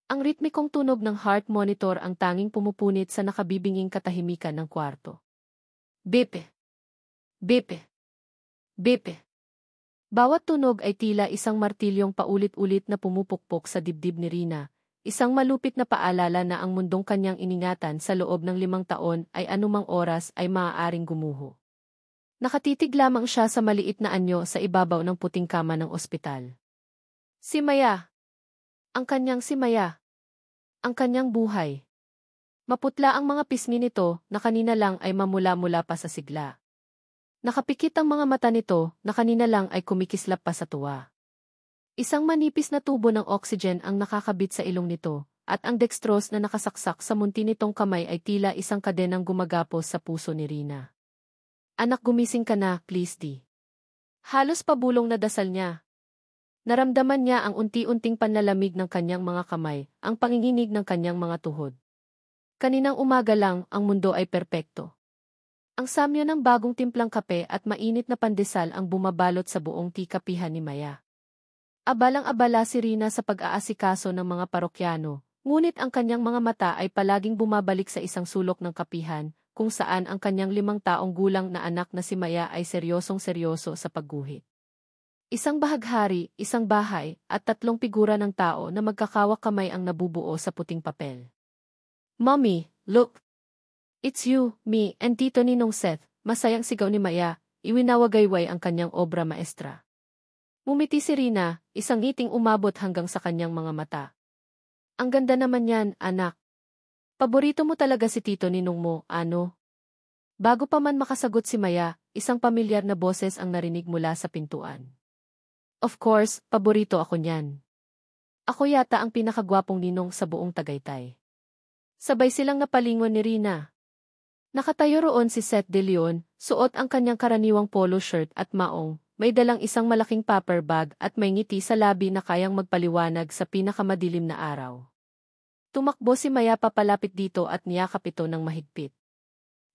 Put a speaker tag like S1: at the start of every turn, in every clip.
S1: Ang ritmikong tunog ng heart monitor ang tanging pumupunit sa nakabibinging katahimikan ng kwarto. Bepe, bepe, bepe. Bawat tunog ay tila isang martilyong paulit-ulit na pumupukpok sa dibdib ni Rina, isang malupit na paalala na ang mundong kanyang iningatan sa loob ng 5 taon ay anumang oras ay maaaring gumuho. Nakatitig lamang siya sa maliit na anyo sa ibabaw ng puting kama ng ospital. Si Maya. Ang kanyang si Maya. Ang kanyang buhay. Maputla ang mga pisngi nito na kanina lang ay mamula-mula pa sa sigla. Nakapikit ang mga mata nito na kanina lang ay kumikislap pa sa tuwa. Isang manipis na tubo ng oxygen ang nakakabit sa ilong nito, at ang dextrose na nakasaksak sa munti nitong kamay ay tila isang kadenang gumagapos sa puso ni Rina. Anak, gumising ka na, please di. Halos pabulong na dasal niya. Naramdaman niya ang unti-unting panlalamig ng kanyang mga kamay, ang panginginig ng kanyang mga tuhod. Kaninang umaga lang, ang mundo ay perpekto. Ang samyo ng bagong timplang kape at mainit na pandesal ang bumabalot sa buong tikapihan ni Maya. Abalang-abala si Rina sa pag-aasikaso ng mga parokyano, ngunit ang kanyang mga mata ay palaging bumabalik sa isang sulok ng kapihan, kung saan ang kanyang 5 taong gulang na anak na si Maya ay seryosong-seryoso sa pagguhit. Isang bahaghari, isang bahay, at 3 figura ng tao na magkakawak kamay ang nabubuo sa puting papel. Mommy, look! It's you, me, and Tito Ninong Seth, masayang sigaw ni Maya, iwinawagayway ang kanyang obra maestra. Mumiti si Rina, isang ngiting umabot hanggang sa kanyang mga mata. Ang ganda naman yan, anak. Paborito mo talaga si Tito Ninong mo, ano? Bago pa man makasagot si Maya, isang pamilyar na boses ang narinig mula sa pintuan. Of course, paborito ako niyan. Ako yata ang pinakagwapong ninong sa buong Tagaytay. Sabay silang napalingon ni Rina. Nakatayo roon si Seth De Leon, suot ang kanyang karaniwang polo shirt at maong, may dalang isang malaking paper bag at may ngiti sa labi na kayang magpaliwanag sa pinakamadilim na araw. Tumakbo si Maya papalapit dito at niyakap ito ng mahigpit.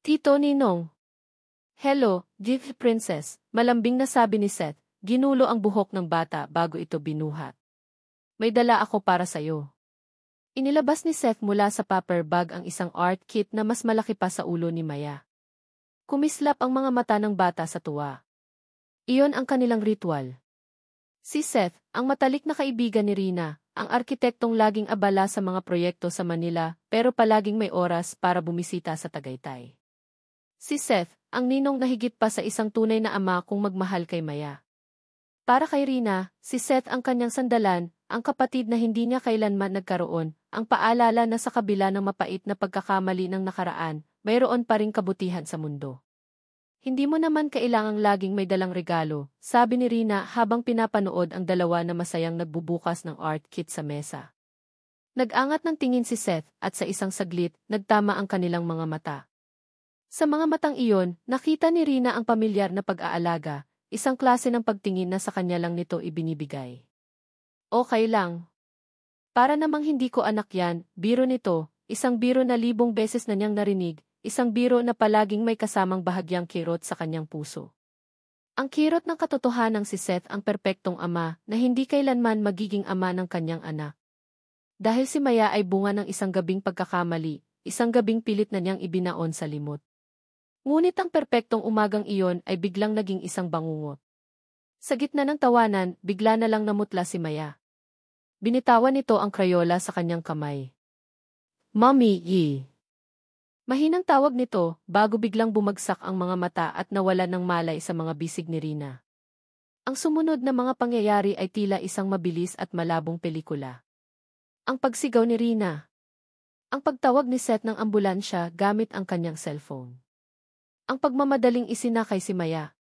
S1: Tito Ninong. Hello, gift princess, malambing na sabi ni Seth. Ginulo ang buhok ng bata bago ito binuhat. May dala ako para sayo. Inilabas ni Seth mula sa paper bag ang isang art kit na mas malaki pa sa ulo ni Maya. Kumislap ang mga mata ng bata sa tuwa. Iyon ang kanilang ritual. Si Seth, ang matalik na kaibigan ni Rina, ang arkitektong laging abala sa mga proyekto sa Manila pero palaging may oras para bumisita sa Tagaytay. Si Seth, ang ninong na higit pa sa isang tunay na ama kung magmahal kay Maya. Para kay Rina, si Seth ang kanyang sandalan, ang kapatid na hindi niya kailanman nagkaroon, ang paalala na sa kabila ng mapait na pagkakamali ng nakaraan, mayroon pa ring kabutihan sa mundo. Hindi mo naman kailangang laging may dalang regalo, sabi ni Rina habang pinapanood ang dalawa na masayang nagbubukas ng art kit sa mesa. Nag-angat ng tingin si Seth at sa isang saglit, nagtama ang kanilang mga mata. Sa mga matang iyon, nakita ni Rina ang pamilyar na pag-aalaga, isang klase ng pagtingin na sa kanya lang nito ibinibigay. Okay lang. Para namang hindi ko anak yan, biro nito, isang biro na 1,000 beses na niyang narinig, isang biro na palaging may kasamang bahagyang kirot sa kanyang puso. Ang kirot ng katotohanang si Seth ang perpektong ama na hindi kailanman magiging ama ng kanyang anak. Dahil si Maya ay bunga ng isang gabing pagkakamali, isang gabing pilit na niyang ibinaon sa limot. Ngunit ang perpektong umagang iyon ay biglang naging isang bangungot. Sa gitna ng tawanan, bigla na lang namutla si Maya. Binitawan nito ang krayola sa kanyang kamay. Mommy, ye. Mahinang tawag nito, bago biglang bumagsak ang mga mata at nawalan ng malay sa mga bisig ni Rina. Ang sumunod na mga pangyayari ay tila isang mabilis at malabong pelikula. Ang pagsigaw ni Rina. Ang pagtawag ni Seth ng ambulansya gamit ang kanyang cellphone. Ang pagmamadaling isinakay si Maya.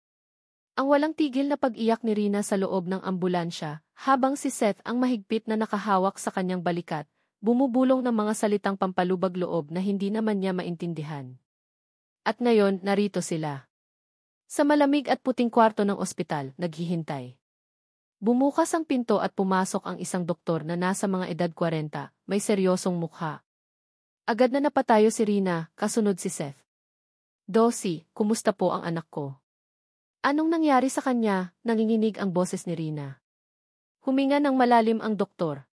S1: Ang walang tigil na pag-iyak ni Rina sa loob ng ambulansya, habang si Seth ang mahigpit na nakahawak sa kanyang balikat, bumubulong ng mga salitang pampalubag loob na hindi naman niya maintindihan. At ngayon, narito sila. Sa malamig at puting kwarto ng ospital, naghihintay. Bumukas ang pinto at pumasok ang isang doktor na nasa mga edad 40, may seryosong mukha. Agad na napatayo si Rina, kasunod si Seth. Dosi, kumusta po ang anak ko? Anong nangyari sa kanya? Nanginginig ang boses ni Rina. Huminga ng malalim ang doktor.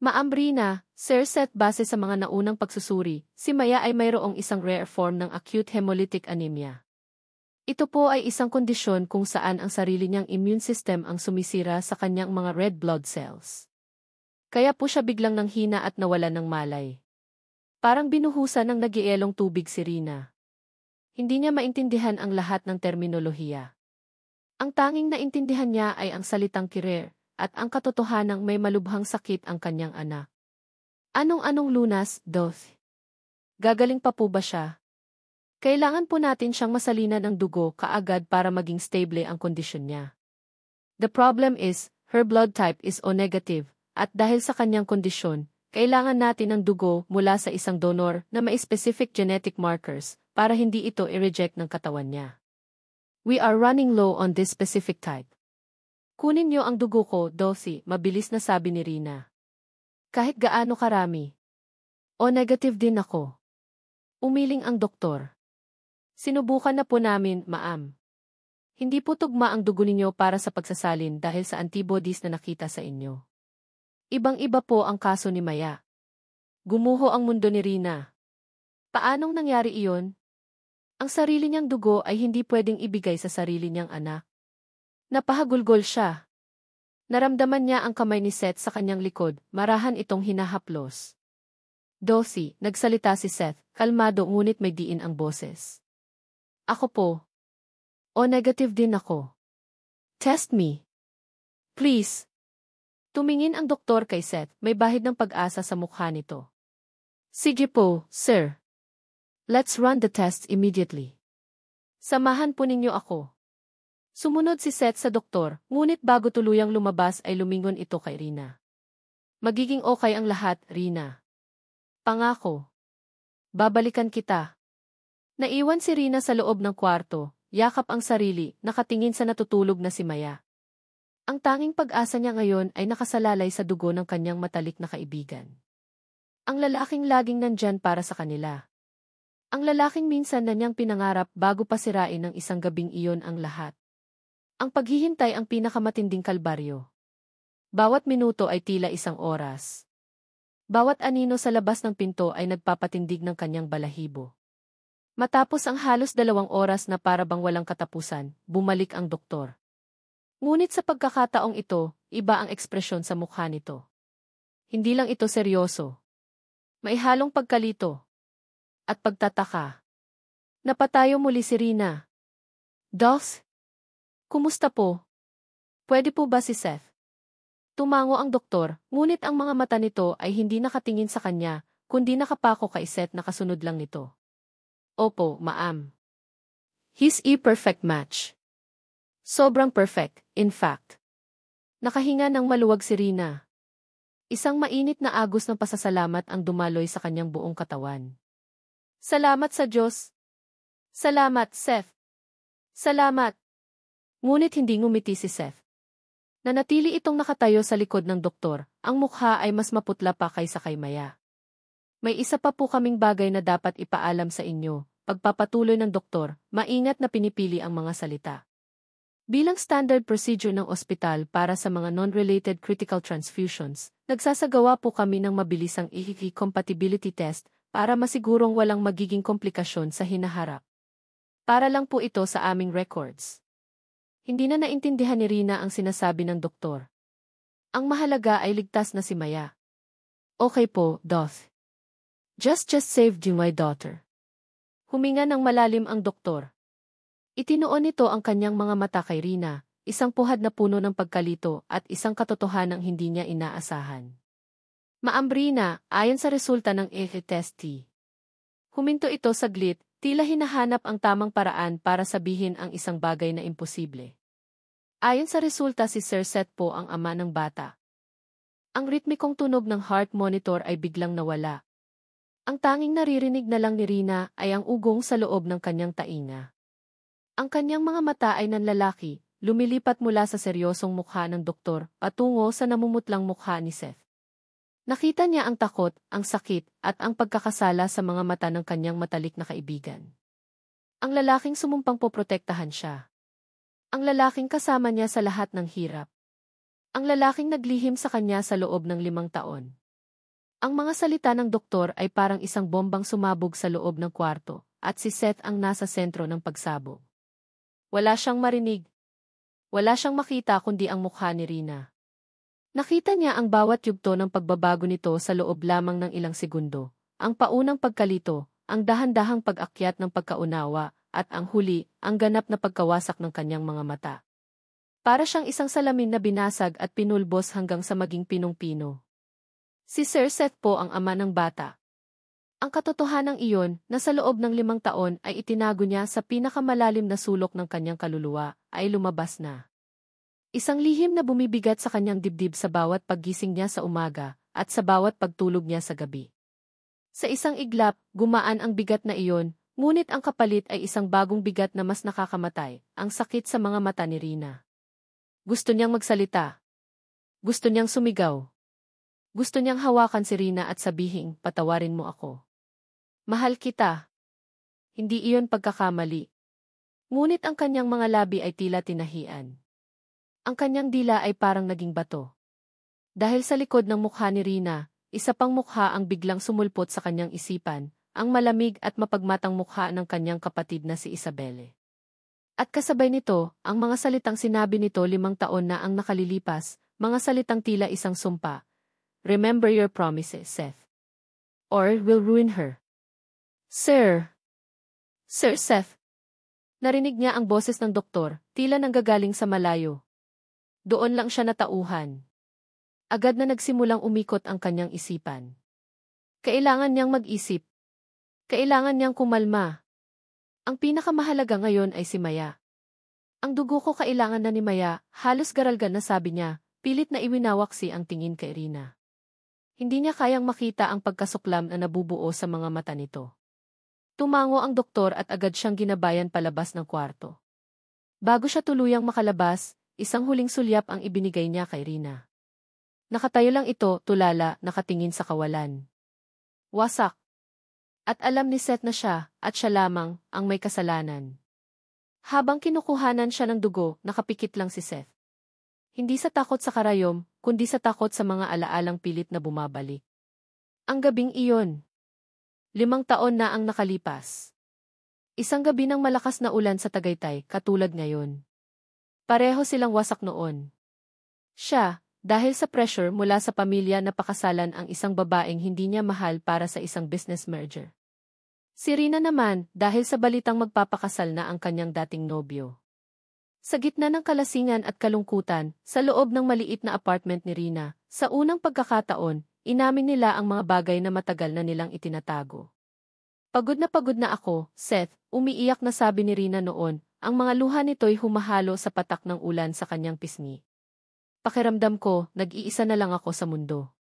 S1: Maambrina, Sir Seth, base sa mga naunang pagsusuri, si Maya ay mayroong isang rare form ng acute hemolytic anemia. Ito po ay isang kondisyon kung saan ang sarili niyang immune system ang sumisira sa kanyang mga red blood cells. Kaya po siya biglang nanghina at nawalan ng malay. Parang binuhusan ng nagielong tubig si Rina. Hindi niya maintindihan ang lahat ng terminolohiya. Ang tanging naintindihan niya ay ang salitang kirer, at ang katotohanang may malubhang sakit ang kanyang anak. Anong-anong lunas, Doth? Gagaling pa po ba siya? Kailangan po natin siyang masalinan ng dugo kaagad para maging stable ang kondisyon niya. The problem is, her blood type is O negative, at dahil sa kanyang kondisyon, kailangan natin ng dugo mula sa isang donor na may specific genetic markers para hindi ito i-reject ng katawan niya. We are running low on this specific type. Kunin niyo ang dugo ko, Dothy, mabilis na sabi ni Rina. Kahit gaano karami. O negative din ako. Umiling ang doktor. Sinubukan na po namin, ma'am. Hindi po tugma ang dugo ninyo para sa pagsasalin dahil sa antibodies na nakita sa inyo. Ibang-iba po ang kaso ni Maya. Gumuho ang mundo ni Rina. Paanong nangyari iyon? Ang sarili niyang dugo ay hindi pwedeng ibigay sa sarili niyang anak. Napahagulgol siya. Naramdaman niya ang kamay ni Seth sa kanyang likod, marahan itong hinahaplos. Dothy, nagsalita si Seth, kalmado ngunit may diin ang boses. Ako po. O negative din ako. Test me. Please. Tumingin ang doktor kay Seth, may bahid ng pag-asa sa mukha nito. Sige po, sir. Let's run the test immediately. Samahan po ninyo ako. Sumunod si Seth sa doktor, ngunit bago tuluyang lumabas ay lumingon ito kay Rina. Magiging okay ang lahat, Rina. Pangako. Babalikan kita. Naiwan si Rina sa loob ng kwarto, yakap ang sarili, nakatingin sa natutulog na si Maya. Ang tanging pag-asa niya ngayon ay nakasalalay sa dugo ng kanyang matalik na kaibigan. Ang lalaking laging nandyan para sa kanila. Ang lalaking minsan na niyang pinangarap bago pa sirain ng isang gabing iyon ang lahat. Ang paghihintay ang pinakamatinding kalbaryo. Bawat minuto ay tila isang oras. Bawat anino sa labas ng pinto ay nagpapatindig ng kanyang balahibo. Matapos ang halos 2 oras na para bang walang katapusan, bumalik ang doktor. Ngunit sa pagkakataong ito, iba ang ekspresyon sa mukha nito. Hindi lang ito seryoso. May halong pagkalito. At pagtataka. Napatayo muli si Rina. Doth? Kumusta po? Pwede po ba si Seth? Tumango ang doktor, ngunit ang mga mata nito ay hindi nakatingin sa kanya, kundi nakapako kay Seth na kasunod lang nito. Opo, ma'am. He's a perfect match. Sobrang perfect, in fact. Nakahinga ng maluwag si Rina. Isang mainit na agos ng pasasalamat ang dumaloy sa kanyang buong katawan. Salamat sa Diyos. Salamat, Seth. Salamat. Ngunit hindi ngumiti si Seth. Nanatili itong nakatayo sa likod ng doktor, ang mukha ay mas maputla pa kaysa kay Maya. May isa pa po kaming bagay na dapat ipaalam sa inyo, pagpapatuloy ng doktor, maingat na pinipili ang mga salita. Bilang standard procedure ng ospital para sa mga non-related critical transfusions, nagsasagawa po kami ng mabilisang EKG compatibility test para masigurong walang magiging komplikasyon sa hinaharap. Para lang po ito sa aming records. Hindi na naintindihan ni Rina ang sinasabi ng doktor. Ang mahalaga ay ligtas na si Maya. Okay po, Doth. Just saved you my daughter. Huminga ng malalim ang doktor. Itinuon nito ang kanyang mga mata kay Rina, isang puhad na puno ng pagkalito at isang katotohanang hindi niya inaasahan. Maambrina, ayon sa resulta ng EKG test. Huminto ito saglit, tila hinahanap ang tamang paraan para sabihin ang isang bagay na imposible. Ayon sa resulta si Sir Seth po ang ama ng bata. Ang ritmikong tunog ng heart monitor ay biglang nawala. Ang tanging naririnig na lang ni Rina ay ang ugong sa loob ng kanyang tainga. Ang kanyang mga mata ay nanlalaki, lumilipat mula sa seryosong mukha ng doktor patungo sa namumutlang mukha ni Seth. Nakita niya ang takot, ang sakit, at ang pagkakasala sa mga mata ng kanyang matalik na kaibigan. Ang lalaking sumumpang poprotektahan siya. Ang lalaking kasama niya sa lahat ng hirap. Ang lalaking naglihim sa kanya sa loob ng 5 taon. Ang mga salita ng doktor ay parang isang bombang sumabog sa loob ng kwarto, at si Seth ang nasa sentro ng pagsabog. Wala siyang marinig. Wala siyang makita kundi ang mukha ni Rina. Nakita niya ang bawat yugto ng pagbabago nito sa loob lamang ng ilang segundo. Ang paunang pagkalito, ang dahan-dahang pag-akyat ng pagkaunawa, at ang huli, ang ganap na pagkawasak ng kanyang mga mata. Para siyang isang salamin na binasag at pinulbos hanggang sa maging pinong-pino. Si Sir Seth po ang ama ng bata. Ang katotohanang iyon, na sa loob ng 5 taon ay itinago niya sa pinakamalalim na sulok ng kanyang kaluluwa, ay lumabas na. Isang lihim na bumibigat sa kanyang dibdib sa bawat paggising niya sa umaga, at sa bawat pagtulog niya sa gabi. Sa isang iglap, gumaan ang bigat na iyon, ngunit ang kapalit ay isang bagong bigat na mas nakakamatay, ang sakit sa mga mata ni Rina. Gusto niyang magsalita. Gusto niyang sumigaw. Gusto niyang hawakan si Rina at sabihing, patawarin mo ako. Mahal kita. Hindi iyon pagkakamali. Ngunit ang kanyang mga labi ay tila tinahian. Ang kanyang dila ay parang naging bato. Dahil sa likod ng mukha ni Rina, isa pang mukha ang biglang sumulpot sa kanyang isipan, ang malamig at mapagmatang mukha ng kanyang kapatid na si Isabelle. At kasabay nito, ang mga salitang sinabi nito 5 taon na ang nakalilipas, mga salitang tila isang sumpa. Remember your promises, Seth. Or will ruin her. Sir Seth. Narinig niya ang boses ng doktor, tila nanggagaling sa malayo. Doon lang siya natauhan. Agad na nagsimulang umikot ang kanyang isipan. Kailangan niyang mag-isip. Kailangan niyang kumalma. Ang pinakamahalaga ngayon ay si Maya. Ang dugo ko kailangan na ni Maya, halos garalgan na sabi niya, pilit na iwinawaksi ang tingin kay Rina. Hindi niya kayang makita ang pagkasuklam na nabubuo sa mga mata nito. Tumango ang doktor at agad siyang ginabayan palabas ng kwarto. Bago siya tuluyang makalabas, isang huling sulyap ang ibinigay niya kay Rina. Nakatayo lang ito, tulala, nakatingin sa kawalan. Wasak. At alam ni Seth na siya, at siya lamang, ang may kasalanan. Habang kinukuhanan siya ng dugo, nakapikit lang si Seth. Hindi sa takot sa karayom, kundi sa takot sa mga alaalang pilit na bumabalik. Ang gabing iyon. 5 taon na ang nakalipas. Isang gabi ng malakas na ulan sa Tagaytay, katulad ngayon. Pareho silang wasak noon. Siya, dahil sa pressure mula sa pamilya na pakasalan ang isang babaeng hindi niya mahal para sa isang business merger. Si Rina naman, dahil sa balitang magpapakasal na ang kanyang dating nobyo. Sa gitna ng kalasingan at kalungkutan, sa loob ng maliit na apartment ni Rina, sa unang pagkakataon, inamin nila ang mga bagay na matagal na nilang itinatago. Pagod na ako, Seth, umiiyak na sabi ni Rina noon, ang mga luha nito'y humahalo sa patak ng ulan sa kanyang pisngi. Pakiramdam ko, nag-iisa na lang ako sa mundo.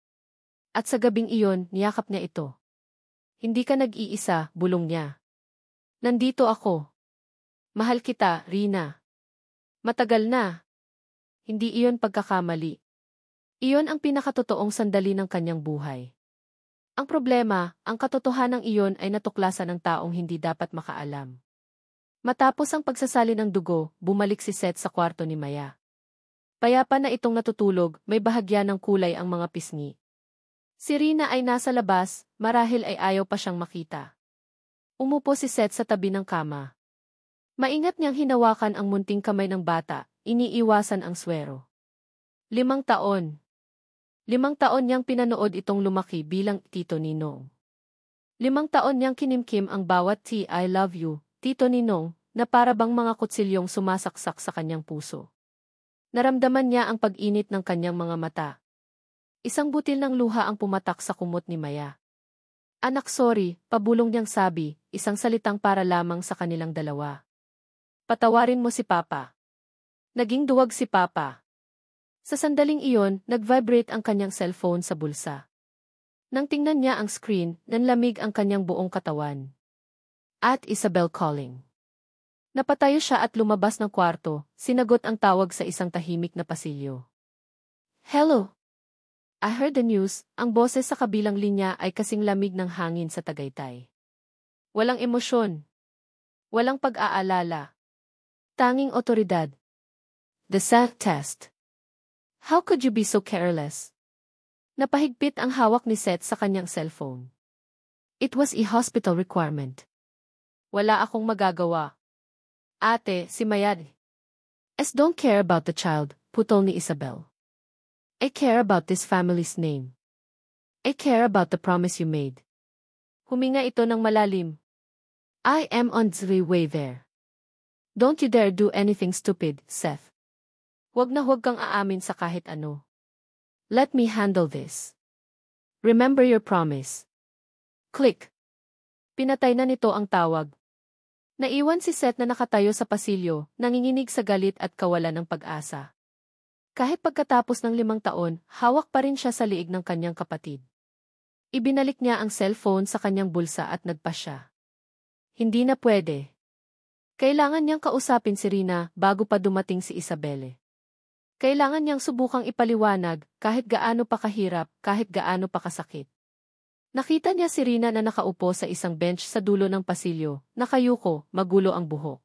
S1: At sa gabing iyon, niyakap niya ito. Hindi ka nag-iisa, bulong niya. Nandito ako. Mahal kita, Rina. Matagal na. Hindi iyon pagkakamali. Iyon ang pinakatotoong sandali ng kanyang buhay. Ang problema, ang katotohanang iyon ay natuklasan ng taong hindi dapat makaalam. Matapos ang pagsasali ng dugo, bumalik si Seth sa kwarto ni Maya. Payapa na itong natutulog, may bahagya ng kulay ang mga pisngi. Si Rina ay nasa labas, marahil ay ayaw pa siyang makita. Umupo si Seth sa tabi ng kama. Maingat niyang hinawakan ang munting kamay ng bata, iniiwasan ang swero. 5 taon. 5 taon niyang pinanood itong lumaki bilang Tito Ninong. 5 taon niyang kinimkim ang bawat I love you, Tito Ninong, na para bang mga kutsilyong sumasaksak sa kanyang puso. Naramdaman niya ang pag-init ng kanyang mga mata. Isang butil ng luha ang pumatak sa kumot ni Maya. Anak, sorry, pabulong niyang sabi, isang salitang para lamang sa kanilang dalawa. Patawarin mo si Papa. Naging duwag si Papa. Sa sandaling iyon, nag-vibrate ang kanyang cellphone sa bulsa. Nang tingnan niya ang screen, nanlamig ang kanyang buong katawan. At Isabel calling. Napatayo siya at lumabas ng kwarto, sinagot ang tawag sa isang tahimik na pasilyo. Hello? I heard the news, ang boses sa kabilang linya ay kasing lamig ng hangin sa Tagaytay. Walang emosyon. Walang pag-aalala. Tanging otoridad. The SAT test. How could you be so careless? Napahigpit ang hawak ni Seth sa kanyang cellphone. It was a hospital requirement. Wala akong magagawa. Ate, si Mayad. Don't care about the child, putol ni Isabel. I care about this family's name. I care about the promise you made. Huminga ito ng malalim. I am on the way there. Don't you dare do anything stupid, Seth. Huwag na huwag kang aamin sa kahit ano. Let me handle this. Remember your promise. Click. Pinatay na nito ang tawag. Naiwan si Seth na nakatayo sa pasilyo, nanginginig sa galit at kawalan ng pag-asa. Kahit pagkatapos ng 5 taon, hawak pa rin siya sa liig ng kanyang kapatid. Ibinalik niya ang cellphone sa kanyang bulsa at nagpa siya. Hindi na pwede. Kailangan niyang kausapin si Rina bago pa dumating si Isabelle. Kailangan niyang subukang ipaliwanag kahit gaano pa kahirap, kahit gaano pa kasakit. Nakita niya si Rina na nakaupo sa isang bench sa dulo ng pasilyo, nakayuko, magulo ang buhok.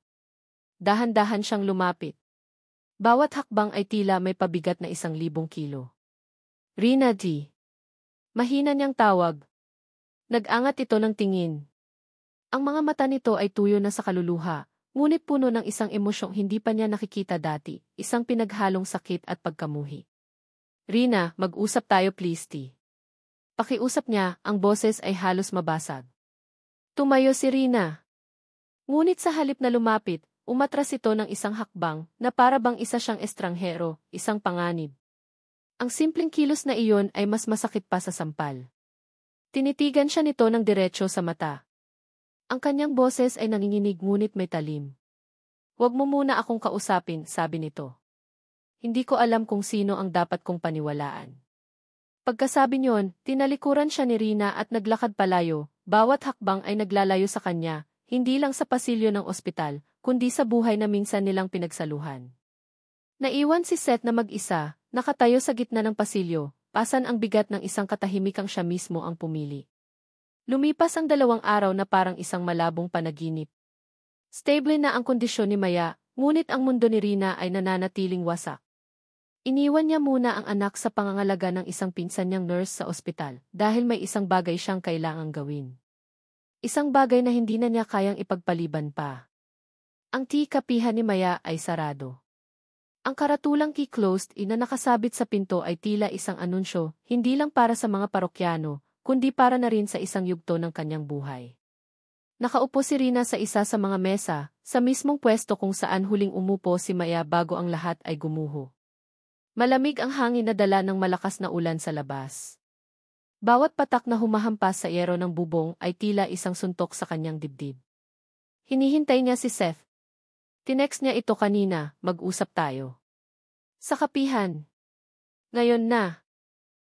S1: Dahan-dahan siyang lumapit. Bawat hakbang ay tila may pabigat na 1,000 kilo. Rina D. Mahina niyang tawag. Nag-angat ito ng tingin. Ang mga mata nito ay tuyo na sa kaluluha, ngunit puno ng isang emosyong hindi pa niya nakikita dati, isang pinaghalong sakit at pagkamuhi. Rina, mag-usap tayo please, T. Pakiusap niya, ang boses ay halos mabasag. Tumayo si Rina. Ngunit sa halip na lumapit, umatras ito ng isang hakbang na para bang isa siyang estranghero, isang panganib. Ang simpleng kilos na iyon ay mas masakit pa sa sampal. Tinitigan siya nito ng diretso sa mata. Ang kanyang boses ay nanginginig ngunit may talim. Huwag mo muna akong kausapin, sabi nito. Hindi ko alam kung sino ang dapat kong paniwalaan. Pagkasabi niyon, tinalikuran siya ni Rina at naglakad palayo, bawat hakbang ay naglalayo sa kanya, hindi lang sa pasilyo ng ospital, kundi sa buhay na minsan nilang pinagsaluhan. Naiwan si Seth na mag-isa, nakatayo sa gitna ng pasilyo, pasan ang bigat ng isang katahimikang siya mismo ang pumili. Lumipas ang 2 araw na parang isang malabong panaginip. Stable na ang kondisyon ni Maya, ngunit ang mundo ni Rina ay nananatiling wasak. Iniwan niya muna ang anak sa pangangalaga ng isang pinsan niyang nurse sa ospital dahil may isang bagay siyang kailangang gawin. Isang bagay na hindi na niya kayang ipagpaliban pa. Ang kapihan ni Maya ay sarado. Ang karatulang key closed na nakasabit sa pinto ay tila isang anunsyo, hindi lang para sa mga parokyano, kundi para na rin sa isang yugto ng kanyang buhay. Nakaupo si Rina sa isa sa mga mesa, sa mismong pwesto kung saan huling umupo si Maya bago ang lahat ay gumuho. Malamig ang hangin na dala ng malakas na ulan sa labas. Bawat patak na humahampas sa yero ng bubong ay tila isang suntok sa kanyang dibdib. Hinihintay niya si Seth. Tinext niya ito kanina, mag-usap tayo. Sa kapihan. Ngayon na.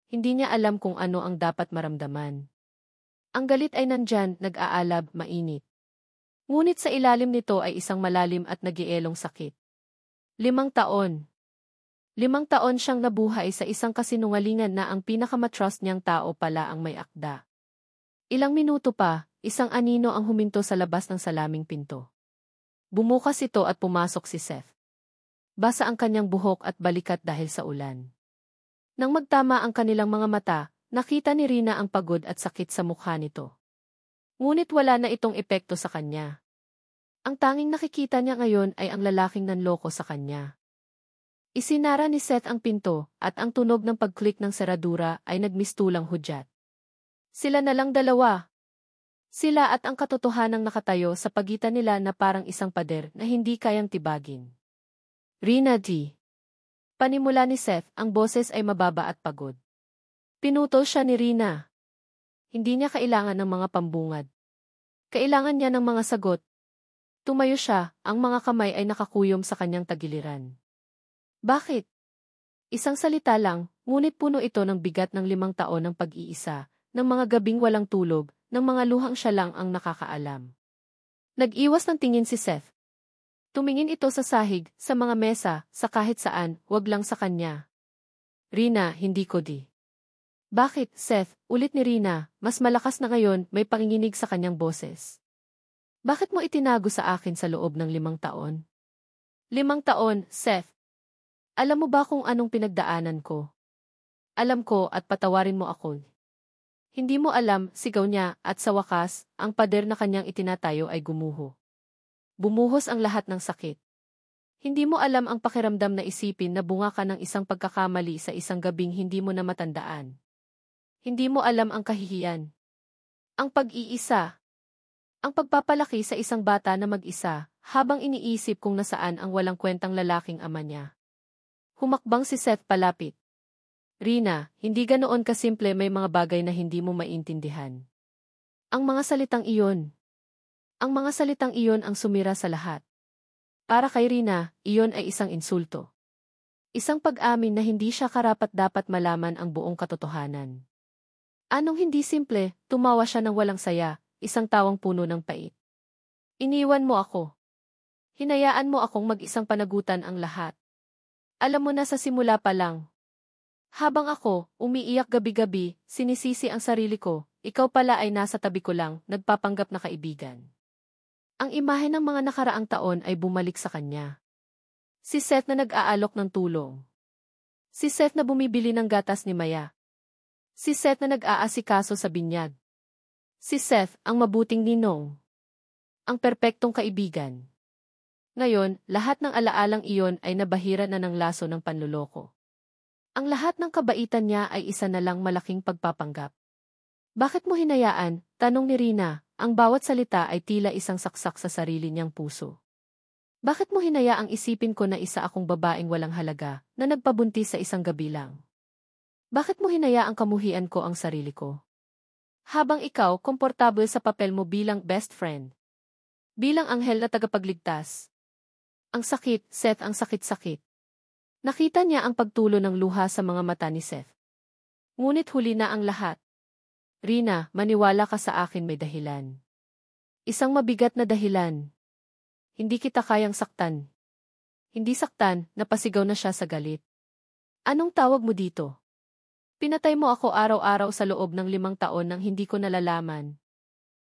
S1: Hindi niya alam kung ano ang dapat maramdaman. Ang galit ay nandyan, nag-aalab, mainit. Ngunit sa ilalim nito ay isang malalim at nagielong sakit. 5 taon. 5 taon siyang nabuhay sa isang kasinungalingan na ang pinakamatrust niyang tao pala ang may akda. Ilang minuto pa, isang anino ang huminto sa labas ng salaming pinto. Bumukas ito at pumasok si Seth. Basa ang kanyang buhok at balikat dahil sa ulan. Nang magtama ang kanilang mga mata, nakita ni Rina ang pagod at sakit sa mukha nito. Ngunit wala na itong epekto sa kanya. Ang tanging nakikita niya ngayon ay ang lalaking nanloko sa kanya. Isinara ni Seth ang pinto, at ang tunog ng pag-click ng seradura ay nagmistulang hudyat. Sila na lang dalawa. Sila at ang katotohanang nakatayo sa pagitan nila na parang isang pader na hindi kayang tibagin. Rina D. Panimula ni Seth, ang boses ay mababa at pagod. Pinutol siya ni Rina. Hindi niya kailangan ng mga pambungad. Kailangan niya ng mga sagot. Tumayo siya, ang mga kamay ay nakakuyom sa kanyang tagiliran. Bakit? Isang salita lang, ngunit puno ito ng bigat ng 5 taon ng pag-iisa, ng mga gabing walang tulog, ng mga luhang siya lang ang nakakaalam. Nag-iwas ng tingin si Seth. Tumingin ito sa sahig, sa mga mesa, sa kahit saan, wag lang sa kanya. Rina, hindi ko di. Bakit, Seth? Ulit ni Rina, mas malakas na ngayon, may panginginig sa kanyang boses. Bakit mo itinago sa akin sa loob ng 5 taon? 5 taon, Seth. Alam mo ba kung anong pinagdaanan ko? Alam ko at patawarin mo ako. Hindi mo alam, sigaw niya, at sa wakas, ang pader na kanyang itinatayo ay gumuho. Bumuhos ang lahat ng sakit. Hindi mo alam ang pakiramdam na isipin na bunga ka ng isang pagkakamali sa isang gabing hindi mo na matandaan. Hindi mo alam ang kahihiyan. Ang pag-iisa. Ang pagpapalaki sa isang bata na mag-isa, habang iniisip kung nasaan ang walang kwentang lalaking ama niya. Humakbang si Seth palapit. Rina, hindi ganoon kasimple, may mga bagay na hindi mo maintindihan. Ang mga salitang iyon. Ang mga salitang iyon ang sumira sa lahat. Para kay Rina, iyon ay isang insulto. Isang pag-amin na hindi siya karapat-dapat malaman ang buong katotohanan. Anong hindi simple, tumawa siya ng walang saya, isang tawang puno ng pait. Iniwan mo ako. Hinayaan mo akong mag-isang panagutan ang lahat. Alam mo na sa simula pa lang. Habang ako, umiiyak gabi-gabi, sinisisi ang sarili ko, ikaw pala ay nasa tabi ko lang, nagpapanggap na kaibigan. Ang imahe ng mga nakaraang taon ay bumalik sa kanya. Si Seth na nag-aalok ng tulong. Si Seth na bumibili ng gatas ni Maya. Si Seth na nag-aasikaso sa binyag. Si Seth, ang mabuting ninong. Ang perpektong kaibigan. Ngayon, lahat ng alaalang iyon ay nabahira na ng laso ng panluloko. Ang lahat ng kabaitan niya ay isa na lang malaking pagpapanggap. Bakit mo hinayaan? Tanong ni Rina, ang bawat salita ay tila isang saksak sa sarili niyang puso. Bakit mo hinayaang isipin ko na isa akong babaeng walang halaga, na nagpabuntis sa isang gabi lang? Bakit mo hinayaang kamuhian ko ang sarili ko? Habang ikaw, komportable sa papel mo bilang best friend. Bilang anghel na tagapagligtas. Ang sakit, Seth, ang sakit-sakit. Nakita niya ang pagtulo ng luha sa mga mata ni Seth. Ngunit huli na ang lahat. Rina, maniwala ka sa akin, may dahilan. Isang mabigat na dahilan. Hindi kita kayang saktan. Hindi saktan, napasigaw na siya sa galit. Anong tawag mo dito? Pinatay mo ako araw-araw sa loob ng 5 taon nang hindi ko nalalaman.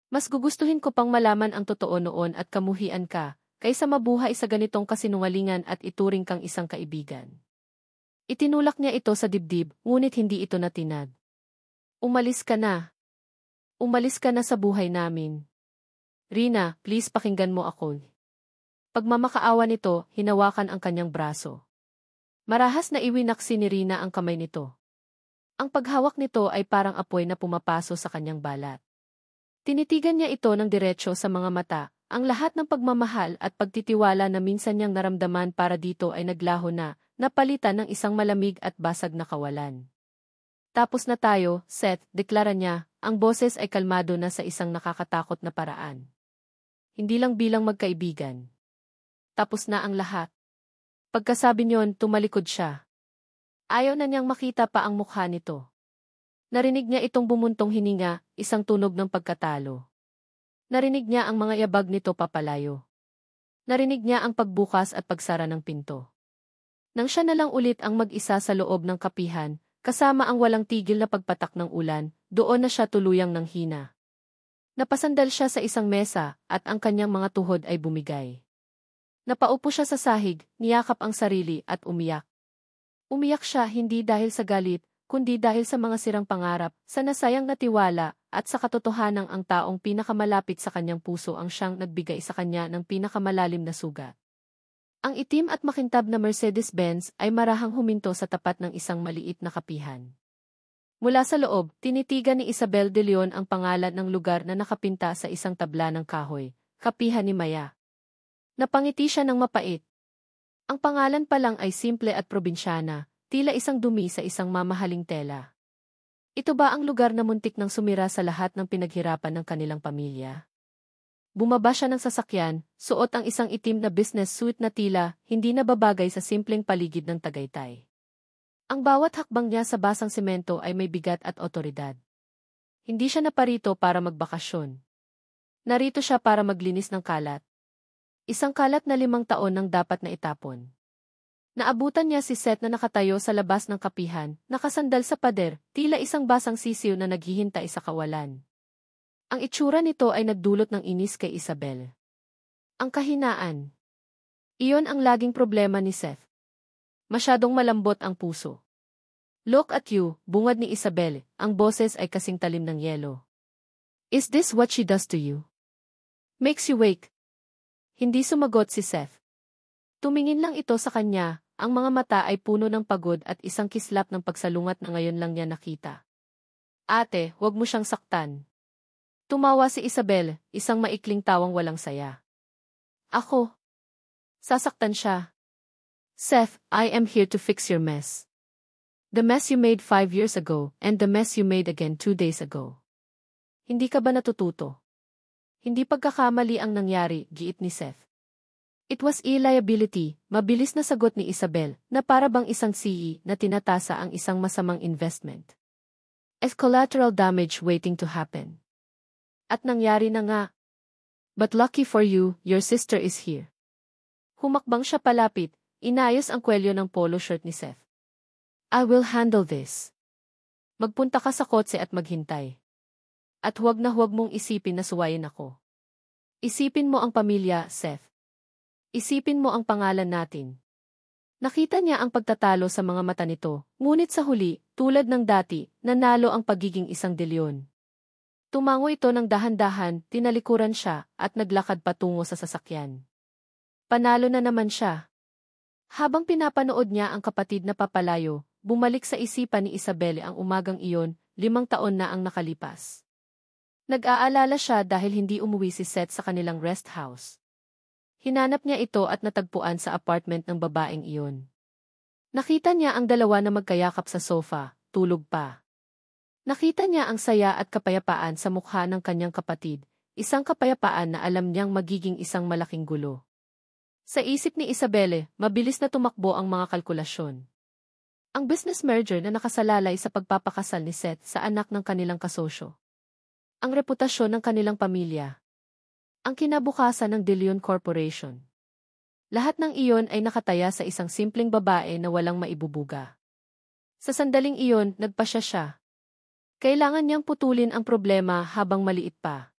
S1: Mas gugustuhin ko pang malaman ang totoo noon at kamuhian ka, kaysa mabuhay sa ganitong kasinungalingan at ituring kang isang kaibigan. Itinulak niya ito sa dibdib, ngunit hindi ito natinag. Umalis ka na. Umalis ka na sa buhay namin. Rina, please pakinggan mo ako. Pagmamakaawa nito, hinawakan ang kanyang braso. Marahas na iwinaksi ni Rina ang kamay nito. Ang paghawak nito ay parang apoy na pumapaso sa kanyang balat. Tinitigan niya ito ng diretsyo sa mga mata, ang lahat ng pagmamahal at pagtitiwala na minsan niyang naramdaman para dito ay naglaho na, napalitan ng isang malamig at basag na kawalan. Tapos na tayo, Seth, deklara niya, ang boses ay kalmado na sa isang nakakatakot na paraan. Hindi lang bilang magkaibigan. Tapos na ang lahat. Pagkasabi niyon, tumalikod siya. Ayaw na niyang makita pa ang mukha nito. Narinig niya itong bumuntong hininga, isang tunog ng pagkatalo. Narinig niya ang mga yabag nito papalayo. Narinig niya ang pagbukas at pagsara ng pinto. Nang siya na lang ulit ang mag-isa sa loob ng kapihan, kasama ang walang tigil na pagpatak ng ulan, doon na siya tuluyang nanghina. Napasandal siya sa isang mesa, at ang kanyang mga tuhod ay bumigay. Napaupo siya sa sahig, niyakap ang sarili at umiyak. Umiyak siya hindi dahil sa galit, kundi dahil sa mga sirang pangarap, sa nasayang natiwala, at sa katotohanang ang taong pinakamalapit sa kanyang puso ang siyang nagbigay sa kanya ng pinakamalalim na sugat. Ang itim at makintab na Mercedes-Benz ay marahang huminto sa tapat ng isang maliit na kapihan. Mula sa loob, tinitigan ni Isabel de Leon ang pangalan ng lugar na nakapinta sa isang tabla ng kahoy, kapihan ni Maya. Napangiti siya ng mapait. Ang pangalan pa lang ay simple at probinsyana, tila isang dumi sa isang mamahaling tela. Ito ba ang lugar na muntik nang sumira sa lahat ng pinaghirapan ng kanilang pamilya? Bumaba siya ng sasakyan, suot ang isang itim na business suit na tila hindi nababagay sa simpleng paligid ng Tagaytay. Ang bawat hakbang niya sa basang semento ay may bigat at otoridad. Hindi siya naparito para magbakasyon. Narito siya para maglinis ng kalat. Isang kalat na 5 taon nang dapat na itapon. Naabutan niya si Seth na nakatayo sa labas ng kapihan, nakasandal sa pader, tila isang basang sisiw na naghihintay sa kawalan. Ang itsura nito ay nagdulot ng inis kay Isabel. Ang kahinaan. Iyon ang laging problema ni Seth. Masyadong malambot ang puso. Look at you, bungad ni Isabel, ang boses ay kasing talim ng yelo. Is this what she does to you? Makes you wake? Hindi sumagot si Seth. Tumingin lang ito sa kanya, ang mga mata ay puno ng pagod at isang kislap ng pagsalungat na ngayon lang niya nakita. Ate, huwag mo siyang saktan. Tumawa si Isabel, isang maikling tawang walang saya. Ako. Sasaktan siya. Seth, I am here to fix your mess. The mess you made 5 years ago, and the mess you made again 2 days ago. Hindi ka ba natututo? Hindi pagkakamali ang nangyari, giit ni Seth. It was a liability, mabilis na sagot ni Isabel, na para bang isang CE na tinatasa ang isang masamang investment. As collateral damage waiting to happen. At nangyari na nga. But lucky for you, your sister is here. Humakbang siya palapit, inayos ang kwelyo ng polo shirt ni Seth. I will handle this. Magpunta ka sa kotse at maghintay. At huwag na huwag mong isipin na suwayin ako. Isipin mo ang pamilya, Seth. Isipin mo ang pangalan natin. Nakita niya ang pagtatalo sa mga mata nito, ngunit sa huli, tulad ng dati, nanalo ang pagiging isang delyon. Tumango ito ng dahan-dahan, tinalikuran siya, at naglakad patungo sa sasakyan. Panalo na naman siya. Habang pinapanood niya ang kapatid na papalayo, bumalik sa isipan ni Isabel ang umagang iyon, 5 taon na ang nakalipas. Nag-aalala siya dahil hindi umuwi si Seth sa kanilang rest house. Hinanap niya ito at natagpuan sa apartment ng babaeng iyon. Nakita niya ang dalawa na magkayakap sa sofa, tulog pa. Nakita niya ang saya at kapayapaan sa mukha ng kanyang kapatid, isang kapayapaan na alam niyang magiging isang malaking gulo. Sa isip ni Isabel, mabilis na tumakbo ang mga kalkulasyon. Ang business merger na nakasalalay sa pagpapakasal ni Seth sa anak ng kanilang kasosyo. Ang reputasyon ng kanilang pamilya. Ang kinabukasan ng De Leon Corporation. Lahat ng iyon ay nakataya sa isang simpleng babae na walang maibubuga. Sa sandaling iyon, nagpasya siya. Kailangan niyang putulin ang problema habang maliit pa.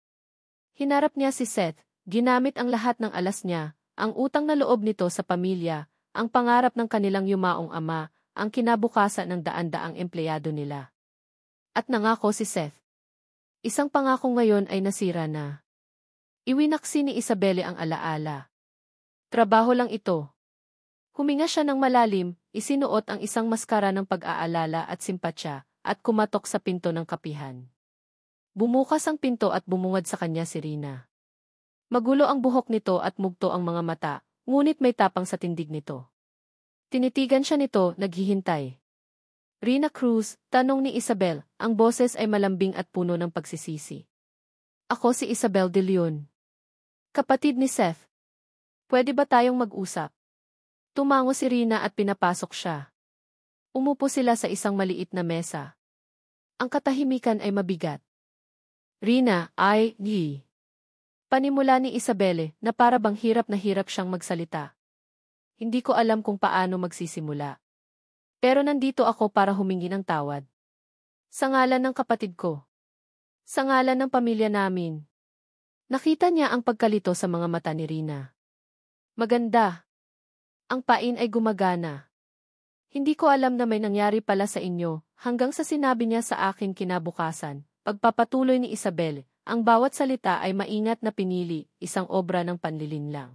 S1: Hinarap niya si Seth, ginamit ang lahat ng alas niya, ang utang na loob nito sa pamilya, ang pangarap ng kanilang yumaong ama, ang kinabukasan ng daan-daang empleyado nila. At nangako si Seth. Isang pangako ngayon ay nasira na. Iwinaksi ni Isabel ang alaala. Trabaho lang ito. Huminga siya ng malalim, isinuot ang isang maskara ng pag-aalala at simpatya, at kumatok sa pinto ng kapihan. Bumukas ang pinto at bumungad sa kanya si Rina. Magulo ang buhok nito at mugto ang mga mata, ngunit may tapang sa tindig nito. Tinitigan siya nito, naghihintay. Rina Cruz, tanong ni Isabel, ang boses ay malambing at puno ng pagsisisi. Ako si Isabel De Leon. Kapatid ni Seth. Pwede ba tayong mag-usap? Tumango si Rina at pinapasok siya. Umupo sila sa isang maliit na mesa. Ang katahimikan ay mabigat. Rina, Panimula ni Isabel na para bang hirap na hirap siyang magsalita. Hindi ko alam kung paano magsisimula. Pero nandito ako para humingi ng tawad. Sa ngalan ng kapatid ko. Sa ngalan ng pamilya namin. Nakita niya ang pagkalito sa mga mata ni Rina. Maganda. Ang pain ay gumagana. Hindi ko alam na may nangyari pala sa inyo, hanggang sa sinabi niya sa akin kinabukasan. Pagpapatuloy ni Isabel, ang bawat salita ay maingat na pinili, isang obra ng panlilinlang.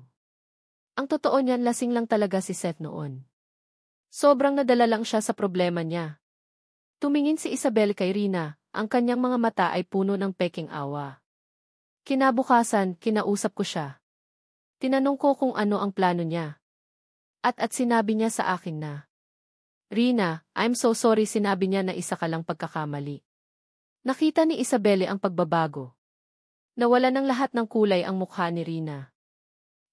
S1: Ang totoo niyan, lasing lang talaga si Seth noon. Sobrang nadala lang siya sa problema niya. Tumingin si Isabel kay Rina, ang kanyang mga mata ay puno ng peking awa. Kinabukasan, kinausap ko siya. Tinanong ko kung ano ang plano niya. At sinabi niya sa akin na, Rina, I'm so sorry, sinabi niya na isa ka lang pagkakamali. Nakita ni Isabel ang pagbabago. Nawala ng lahat ng kulay ang mukha ni Rina.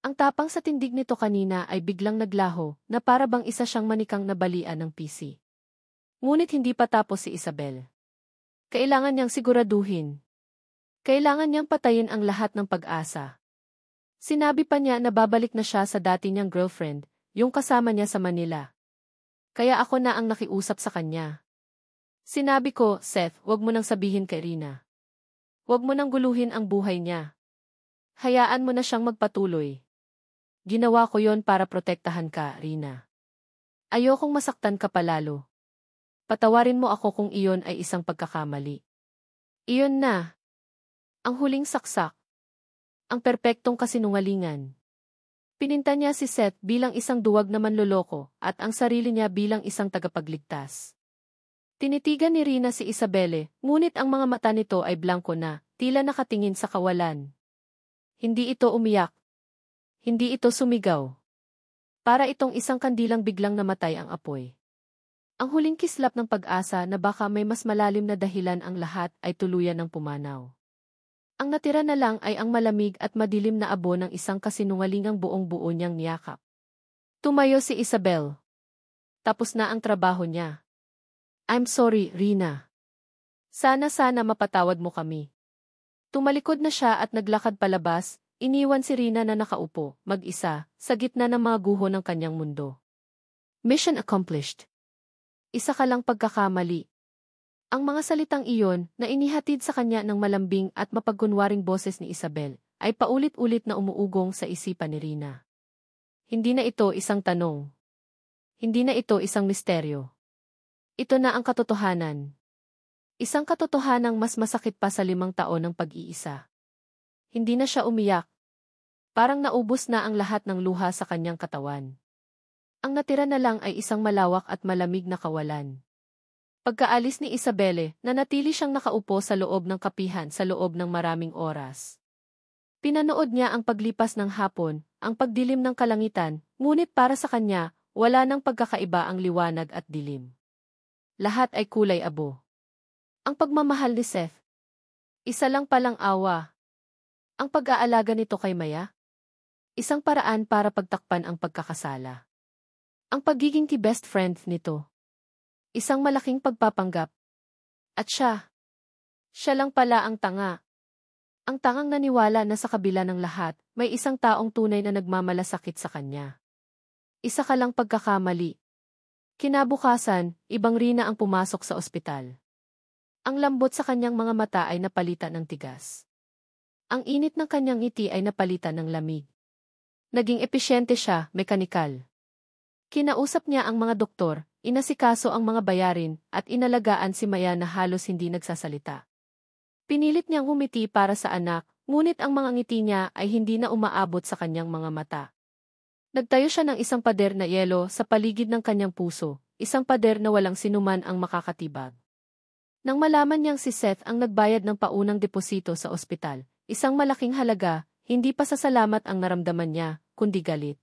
S1: Ang tapang sa tindig nito kanina ay biglang naglaho na para bang isa siyang manikang nabalian ng PC. Ngunit hindi pa tapos si Isabel. Kailangan niyang siguraduhin. Kailangan niyang patayin ang lahat ng pag-asa. Sinabi pa niya na babalik na siya sa dati niyang girlfriend, yung kasama niya sa Manila. Kaya ako na ang nakiusap sa kanya. Sinabi ko, Seth, wag mo nang sabihin kay Rina. Wag mo nang guluhin ang buhay niya. Hayaan mo na siyang magpatuloy. Ginawa ko yon para protektahan ka, Rina. Ayokong masaktan ka palalo. Patawarin mo ako kung iyon ay isang pagkakamali. Iyon na. Ang huling saksak. Ang perpektong kasinungalingan. Pininta niya si Seth bilang isang duwag na manloloko at ang sarili niya bilang isang tagapagligtas. Tinitigan ni Rina si Isabelle, ngunit ang mga mata nito ay blanko na, tila nakatingin sa kawalan. Hindi ito umiyak. Hindi ito sumigaw. Para itong isang kandilang biglang namatay ang apoy. Ang huling kislap ng pag-asa na baka may mas malalim na dahilan ang lahat ay tuluyan ng pumanaw. Ang natira na lang ay ang malamig at madilim na abo ng isang kasinungalingang buong-buo niyang niyakap. Tumayo si Isabel. Tapos na ang trabaho niya. I'm sorry, Rina. Sana mapatawad mo kami. Tumalikod na siya at naglakad palabas, iniwan si Rina na nakaupo, mag-isa, sa gitna ng mga guho ng kanyang mundo. Mission accomplished. Isa ka lang pagkakamali. Ang mga salitang iyon na inihatid sa kanya ng malambing at mapagkunwaring boses ni Isabel ay paulit-ulit na umuugong sa isipan ni Rina. Hindi na ito isang tanong. Hindi na ito isang misteryo. Ito na ang katotohanan. Isang katotohanang mas masakit pa sa 5 taon ng pag-iisa. Hindi na siya umiyak. Parang naubos na ang lahat ng luha sa kanyang katawan. Ang natira na lang ay isang malawak at malamig na kawalan. Pagkaalis ni Isabelle, nanatili siyang nakaupo sa loob ng kapihan sa loob ng maraming oras. Pinanood niya ang paglipas ng hapon, ang pagdilim ng kalangitan, ngunit para sa kanya, wala nang pagkakaiba ang liwanag at dilim. Lahat ay kulay abo. Ang pagmamahal ni Seth. Isa lang palang awa. Ang pag-aalaga nito kay Maya. Isang paraan para pagtakpan ang pagkakasala. Ang pagiging best friend nito. Isang malaking pagpapanggap. At siya lang pala ang tanga. Ang tangang naniwala na sa kabila ng lahat, may isang taong tunay na nagmamalasakit sa kanya. Isa ka lang pagkakamali. Kinabukasan, ibang Rina ang pumasok sa ospital. Ang lambot sa kanyang mga mata ay napalitan ng tigas. Ang init ng kanyang ngiti ay napalitan ng lamig. Naging epesyente siya, mekanikal. Kinausap niya ang mga doktor, inasikaso ang mga bayarin, at inalagaan si Maya na halos hindi nagsasalita. Pinilit niyang ngumiti para sa anak, ngunit ang mga ngiti niya ay hindi na umaabot sa kanyang mga mata. Nagtayo siya ng isang pader na yelo sa paligid ng kanyang puso, isang pader na walang sinuman ang makakatibag. Nang malaman niyang si Seth ang nagbayad ng paunang deposito sa ospital, isang malaking halaga, hindi pa pasasalamat ang naramdaman niya, kundi galit.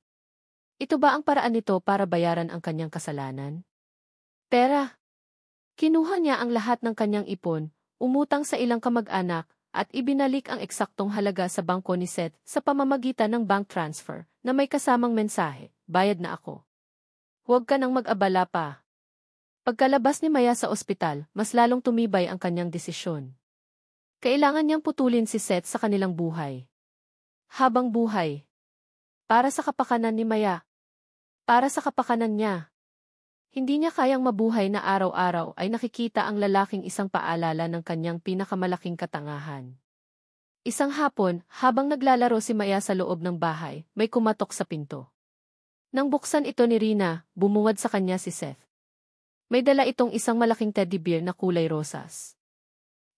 S1: Ito ba ang paraan nito para bayaran ang kanyang kasalanan? Pera. Kinuha niya ang lahat ng kanyang ipon, umutang sa ilang kamag-anak, at ibinalik ang eksaktong halaga sa bangko ni Seth sa pamamagitan ng bank transfer na may kasamang mensahe, bayad na ako. Huwag ka nang mag-abala pa. Pagkalabas ni Maya sa ospital, mas lalong tumibay ang kanyang desisyon. Kailangan niyang putulin si Seth sa kanilang buhay. Habang buhay. Para sa kapakanan ni Maya. Para sa kapakanan niya. Hindi niya kayang mabuhay na araw-araw ay nakikita ang lalaking isang paalala ng kanyang pinakamalaking katangahan. Isang hapon, habang naglalaro si Maya sa loob ng bahay, may kumatok sa pinto. Nang buksan ito ni Rina, bumungad sa kanya si Seth. May dala itong isang malaking teddy bear na kulay rosas.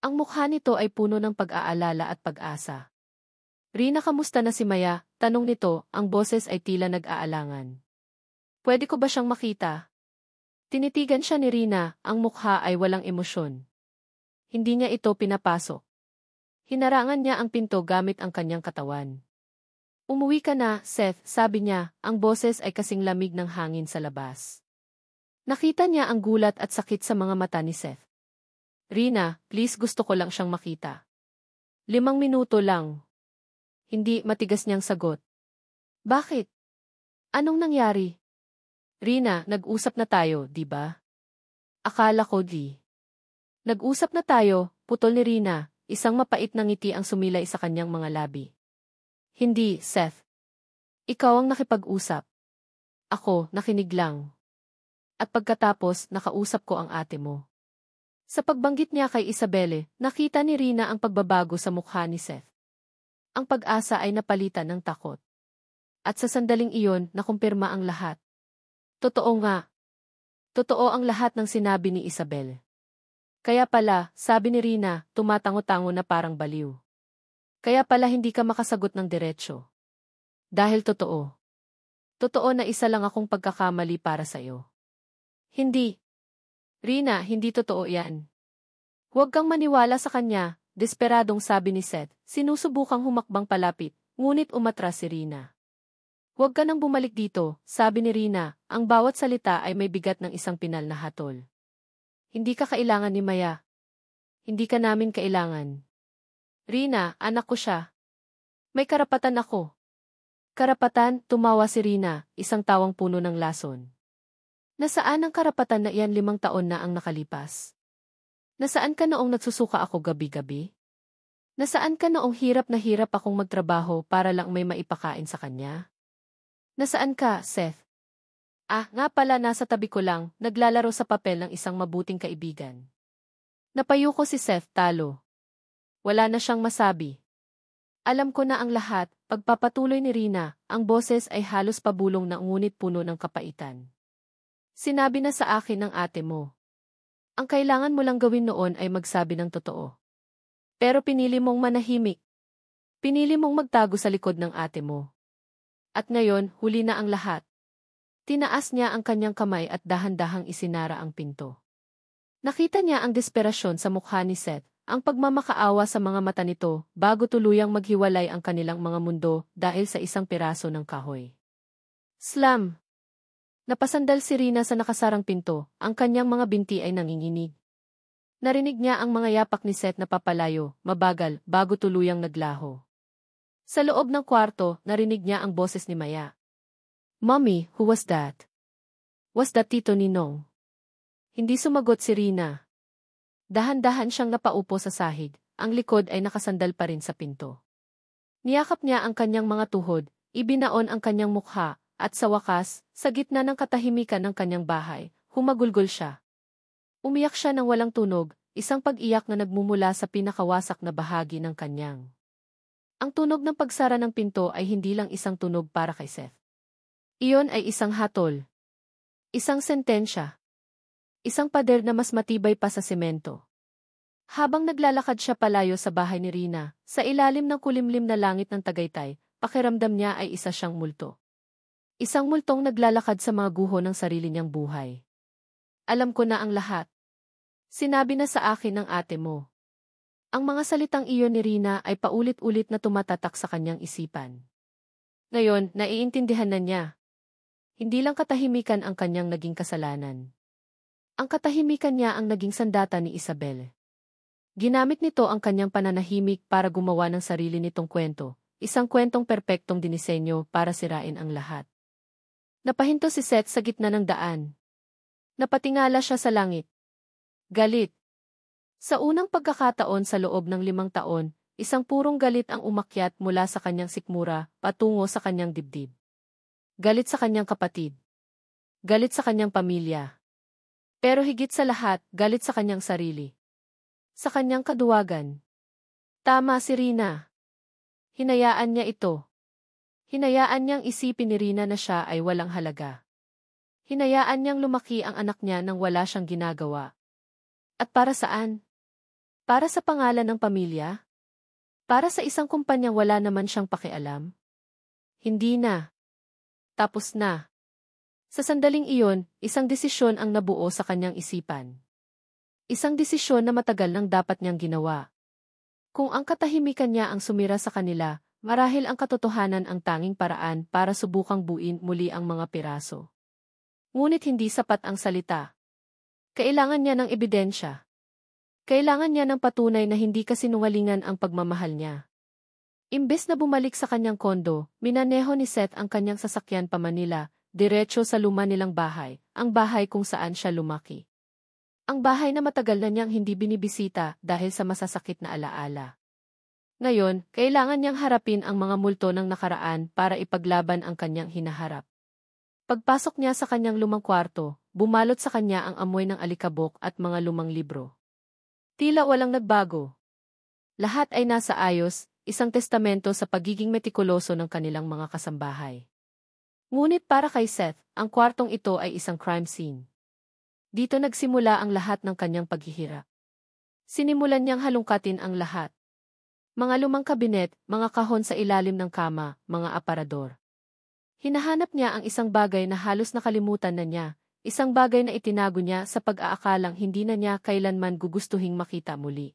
S1: Ang mukha nito ay puno ng pag-aalala at pag-asa. Rina, kamusta na si Maya? Tanong nito, ang boses ay tila nag-aalangan. Pwede ko ba siyang makita? Tinitigan siya ni Rina, ang mukha ay walang emosyon. Hindi niya ito pinapasok. Hinarangan niya ang pinto gamit ang kanyang katawan. Umuwi ka na, Seth, sabi niya, ang boses ay kasing lamig ng hangin sa labas. Nakita niya ang gulat at sakit sa mga mata ni Seth. Rina, please, gusto ko lang siyang makita. 5 minuto lang. Hindi, matigas niyang sagot. Bakit? Anong nangyari? Rina, nag-usap na tayo, di ba? Akala ko di. Nag-usap na tayo, putol ni Rina, isang mapait na ngiti ang sumilay sa kanyang mga labi. Hindi, Seth. Ikaw ang nakipag-usap. Ako, nakinig lang. At pagkatapos, nakausap ko ang ate mo. Sa pagbanggit niya kay Isabelle, nakita ni Rina ang pagbabago sa mukha ni Seth. Ang pag-asa ay napalitan ng takot. At sa sandaling iyon, nakumpirma ang lahat. Totoo nga. Totoo ang lahat ng sinabi ni Isabel. Kaya pala, sabi ni Rina, tumatango-tango na parang baliw. Kaya pala hindi ka makasagot ng diretsyo. Dahil totoo. Totoo na isa lang akong pagkakamali para sa'yo. Hindi. Rina, hindi totoo yan. Huwag kang maniwala sa kanya, desperadong sabi ni Seth, sinusubukang humakbang palapit, ngunit umatras si Rina. Huwag ka nang bumalik dito, sabi ni Rina, ang bawat salita ay may bigat ng isang pinal na hatol. Hindi ka kailangan ni Maya. Hindi ka namin kailangan. Rina, anak ko siya. May karapatan ako. Karapatan, tumawa si Rina, isang tawang puno ng lason. Nasaan ang karapatan na iyan 5 taon na ang nakalipas? Nasaan ka noong nagsusuka ako gabi-gabi? Nasaan ka noong hirap na hirap akong magtrabaho para lang may maipakain sa kanya? Nasaan ka, Seth? Nga pala nasa tabi ko lang, naglalaro sa papel ng isang mabuting kaibigan. Napayuko si Seth talo. Wala na siyang masabi. Alam ko na ang lahat, pagpapatuloy ni Rina, ang boses ay halos pabulong na ngunit puno ng kapaitan. Sinabi na sa akin ng ate mo. Ang kailangan mo lang gawin noon ay magsabi ng totoo. Pero pinili mong manahimik. Pinili mong magtago sa likod ng ate mo. At ngayon, huli na ang lahat. Tinaas niya ang kanyang kamay at dahan-dahang isinara ang pinto. Nakita niya ang desperasyon sa mukha ni Seth, ang pagmamakaawa sa mga mata nito, bago tuluyang maghiwalay ang kanilang mga mundo dahil sa isang piraso ng kahoy. Slam! Napasandal si Rina sa nakasarang pinto, ang kanyang mga binti ay nanginginig. Narinig niya ang mga yapak ni Seth na papalayo, mabagal, bago tuluyang naglaho. Sa loob ng kwarto, narinig niya ang boses ni Maya. Mommy, who was that? Was that Tito Ninong? Hindi sumagot si Rina. Dahan-dahan siyang napaupo sa sahig, ang likod ay nakasandal pa rin sa pinto. Niyakap niya ang kanyang mga tuhod, ibinaon ang kanyang mukha, at sa wakas, sa gitna ng katahimikan ng kanyang bahay, humagulgol siya. Umiyak siya ng walang tunog, isang pag-iyak na nagmumula sa pinakawasak na bahagi ng kanyang. Ang tunog ng pagsara ng pinto ay hindi lang isang tunog para kay Seth. Iyon ay isang hatol. Isang sentensya. Isang pader na mas matibay pa sa semento. Habang naglalakad siya palayo sa bahay ni Rina, sa ilalim ng kulimlim na langit ng Tagaytay, pakiramdam niya ay isa siyang multo. Isang multong naglalakad sa mga guho ng sarili niyang buhay. Alam ko na ang lahat. Sinabi na sa akin ng ate mo. Ang mga salitang iyon ni Rina ay paulit-ulit na tumatatak sa kanyang isipan. Ngayon, naiintindihan na niya. Hindi lang katahimikan ang kanyang naging kasalanan. Ang katahimikan niya ang naging sandata ni Isabel. Ginamit nito ang kanyang pananahimik para gumawa ng sarili nitong kwento, isang kwentong perpektong dinisenyo para sirain ang lahat. Napahinto si Seth sa gitna ng daan. Napatingala siya sa langit. Galit. Sa unang pagkakataon sa loob ng 5 taon, isang purong galit ang umakyat mula sa kanyang sikmura patungo sa kanyang dibdib. Galit sa kanyang kapatid. Galit sa kanyang pamilya. Pero higit sa lahat, galit sa kanyang sarili. Sa kanyang kaduwagan. Tama si Rina. Hinayaan niya ito. Hinayaan niyang isipin ni Rina na siya ay walang halaga. Hinayaan niyang lumaki ang anak niya nang wala siyang ginagawa. At para saan? Para sa pangalan ng pamilya? Para sa isang kumpanyang wala naman siyang pakialam? Hindi na. Tapos na. Sa sandaling iyon, isang desisyon ang nabuo sa kanyang isipan. Isang desisyon na matagal nang dapat niyang ginawa. Kung ang katahimikan niya ang sumira sa kanila, marahil ang katotohanan ang tanging paraan para subukang buuin muli ang mga piraso. Ngunit hindi sapat ang salita. Kailangan niya ng ebidensya. Kailangan niya ng patunay na hindi kasinungalingan ang pagmamahal niya. Imbes na bumalik sa kanyang kondo, minaneho ni Seth ang kanyang sasakyan pa Manila, diretso sa luma nilang bahay, ang bahay kung saan siya lumaki. Ang bahay na matagal na niyang hindi binibisita dahil sa masasakit na alaala. Ngayon, kailangan niyang harapin ang mga multo ng nakaraan para ipaglaban ang kanyang hinaharap. Pagpasok niya sa kanyang lumang kwarto, bumalot sa kanya ang amoy ng alikabok at mga lumang libro. Tila walang nagbago. Lahat ay nasa ayos, isang testamento sa pagiging metikuloso ng kanilang mga kasambahay. Ngunit para kay Seth, ang kwartong ito ay isang crime scene. Dito nagsimula ang lahat ng kanyang paghihirap. Sinimulan niyang halungkatin ang lahat. Mga lumang kabinet, mga kahon sa ilalim ng kama, mga aparador. Hinahanap niya ang isang bagay na halos nakalimutan na niya, isang bagay na itinago niya sa pag-aakalang hindi na niya kailanman gugustuhing makita muli.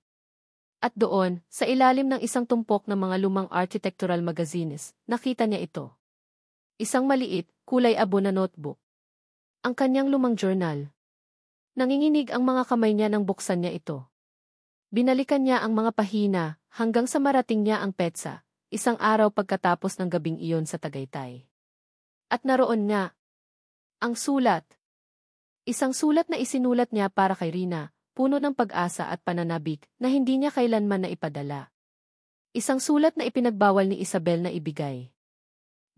S1: At doon, sa ilalim ng isang tumpok ng mga lumang architectural magazines, nakita niya ito. Isang maliit, kulay abo na notebook. Ang kanyang lumang journal. Nanginginig ang mga kamay niya nang buksan niya ito. Binalikan niya ang mga pahina, hanggang sa marating niya ang petsa, isang araw pagkatapos ng gabing iyon sa Tagaytay. At naroon nga, ang sulat. Isang sulat na isinulat niya para kay Rina, puno ng pag-asa at pananabik na hindi niya kailanman na ipadala. Isang sulat na ipinagbawal ni Isabel na ibigay.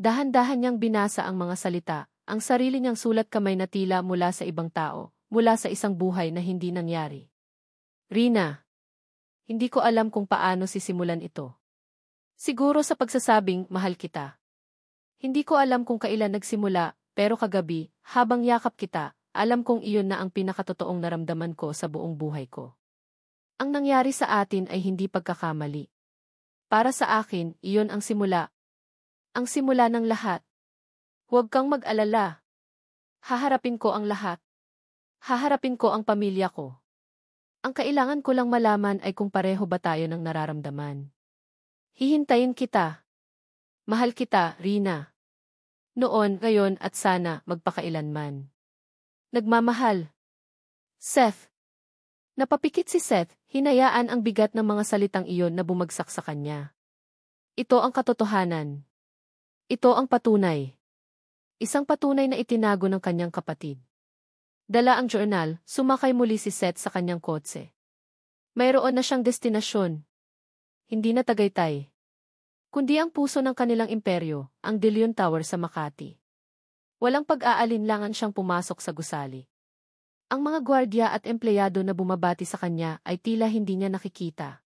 S1: Dahan-dahan niyang binasa ang mga salita, ang sarili niyang sulat kamay na tila mula sa ibang tao, mula sa isang buhay na hindi nangyari. Rina. Hindi ko alam kung paano sisimulan ito. Siguro sa pagsasabing, mahal kita. Hindi ko alam kung kailan nagsimula, pero kagabi, habang yakap kita, alam kong iyon na ang pinakatotoong naramdaman ko sa buong buhay ko. Ang nangyari sa atin ay hindi pagkakamali. Para sa akin, iyon ang simula. Ang simula ng lahat. Huwag kang mag-alala. Haharapin ko ang lahat. Haharapin ko ang pamilya ko. Ang kailangan ko lang malaman ay kung pareho ba tayo ng nararamdaman. Hihintayin kita. Mahal kita, Rina. Noon, ngayon at sana magpakailanman. Nagmamahal. Seth. Napapikit si Seth, hinayaan ang bigat ng mga salitang iyon na bumagsak sa kanya. Ito ang katotohanan. Ito ang patunay. Isang patunay na itinago ng kanyang kapatid. Dala ang journal, sumakay muli si Seth sa kanyang kotse. Mayroon na siyang destinasyon. Hindi na Tagaytay. Kundi ang puso ng kanilang imperyo, ang De Leon Tower sa Makati. Walang pag-aalinlangan siyang pumasok sa gusali. Ang mga gwardiya at empleyado na bumabati sa kanya ay tila hindi niya nakikita.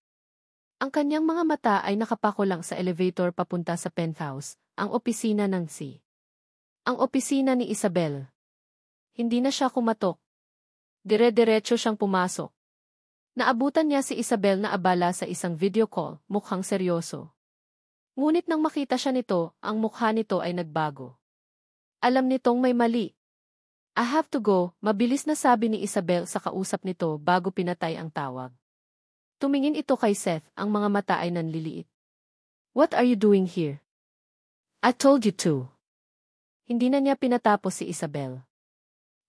S1: Ang kanyang mga mata ay nakapako lang sa elevator papunta sa penthouse, ang opisina ng si. Ang opisina ni Isabel. Hindi na siya kumatok. Dire-diretso siyang pumasok. Naabutan niya si Isabel na abala sa isang video call, mukhang seryoso. Ngunit nang makita siya nito, ang mukha nito ay nagbago. Alam nitong may mali. I have to go, mabilis na sabi ni Isabel sa kausap nito bago pinatay ang tawag. Tumingin ito kay Seth, ang mga mata ay nanliliit. What are you doing here? I told you to. Hindi na niya pinatapos si Isabel.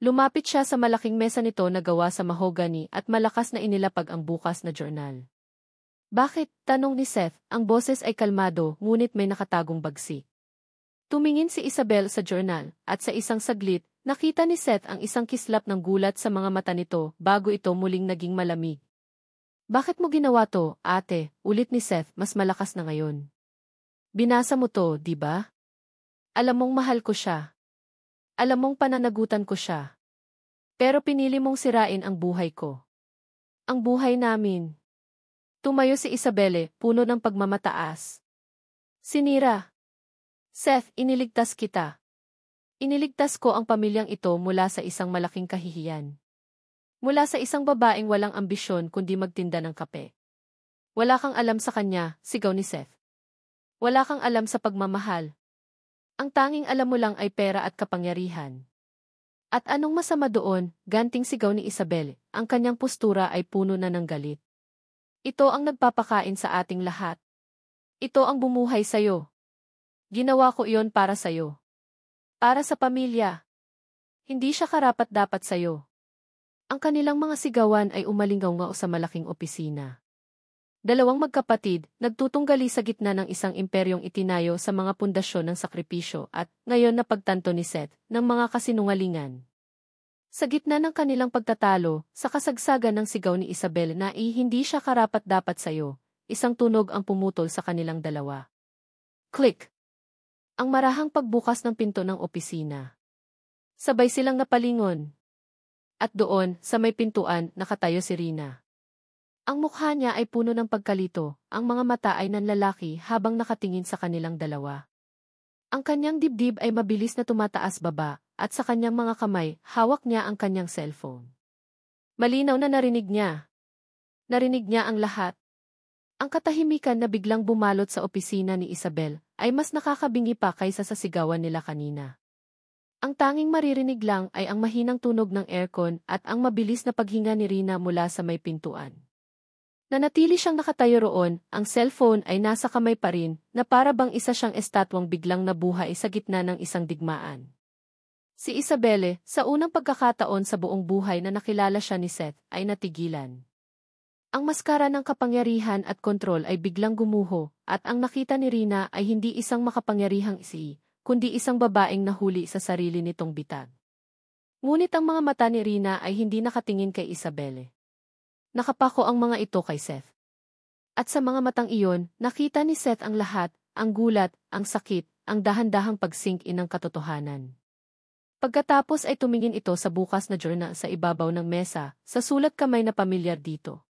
S1: Lumapit siya sa malaking mesa nito na gawa sa mahogany at malakas na inilapag ang bukas na journal. Bakit? Tanong ni Seth, ang boses ay kalmado ngunit may nakatagong bagsik. Tumingin si Isabel sa journal at sa isang saglit, nakita ni Seth ang isang kislap ng gulat sa mga mata nito bago ito muling naging malamig. Bakit mo ginawa to, ate? Ulit ni Seth, mas malakas na ngayon. Binasa mo to, di ba? Alam mong mahal ko siya. Alam mong pananagutan ko siya. Pero pinili mong sirain ang buhay ko. Ang buhay namin. Tumayo si Isabelle, puno ng pagmamataas. Sinira. Seth, iniligtas kita. Iniligtas ko ang pamilyang ito mula sa isang malaking kahihiyan. Mula sa isang babaeng walang ambisyon kundi magtinda ng kape. Wala kang alam sa kanya, sigaw ni Seth. Wala kang alam sa pagmamahal. Ang tanging alam mo lang ay pera at kapangyarihan. At anong masama doon, ganting sigaw ni Isabel, ang kanyang postura ay puno na ng galit. Ito ang nagpapakain sa ating lahat. Ito ang bumuhay sayo. Ginawa ko iyon para sayo. Para sa pamilya. Hindi siya karapat-dapat sayo. Ang kanilang mga sigawan ay umalingaw sa malaking opisina. Dalawang magkapatid, nagtutunggali sa gitna ng isang imperyong itinayo sa mga pundasyon ng sakripisyo at, ngayon na pagtanto ni Seth, ng mga kasinungalingan. Sa gitna ng kanilang pagtatalo, sa kasagsagan ng sigaw ni Isabel na hindi siya karapat-dapat sayo, isang tunog ang pumutol sa kanilang dalawa. Click! Ang marahang pagbukas ng pinto ng opisina. Sabay silang napalingon. At doon, sa may pintuan, nakatayo si Rina. Ang mukha niya ay puno ng pagkalito, ang mga mata ay nanlalaki habang nakatingin sa kanilang dalawa. Ang kanyang dibdib ay mabilis na tumataas baba, at sa kanyang mga kamay, hawak niya ang kanyang cellphone. Malinaw na narinig niya. Narinig niya ang lahat. Ang katahimikan na biglang bumalot sa opisina ni Isabel ay mas nakakabingi pa kaysa sa sigawan nila kanina. Ang tanging maririnig lang ay ang mahinang tunog ng aircon at ang mabilis na paghinga ni Rina mula sa may pintuan. Nanatili siyang nakatayo roon, ang cellphone ay nasa kamay pa rin, na para bang isa siyang estatwang biglang nabuhay sa gitna ng isang digmaan. Si Isabelle, sa unang pagkakataon sa buong buhay na nakilala siya ni Seth, ay natigilan. Ang maskara ng kapangyarihan at kontrol ay biglang gumuho, at ang nakita ni Rina ay hindi isang makapangyarihang kundi isang babaeng nahuli sa sarili nitong bitag. Ngunit ang mga mata ni Rina ay hindi nakatingin kay Isabelle. Nakapako ang mga ito kay Seth. At sa mga matang iyon, nakita ni Seth ang lahat, ang gulat, ang sakit, ang dahan-dahang pag-sink in ng katotohanan. Pagkatapos ay tumingin ito sa bukas na journal sa ibabaw ng mesa, sa sulat kamay na pamilyar dito.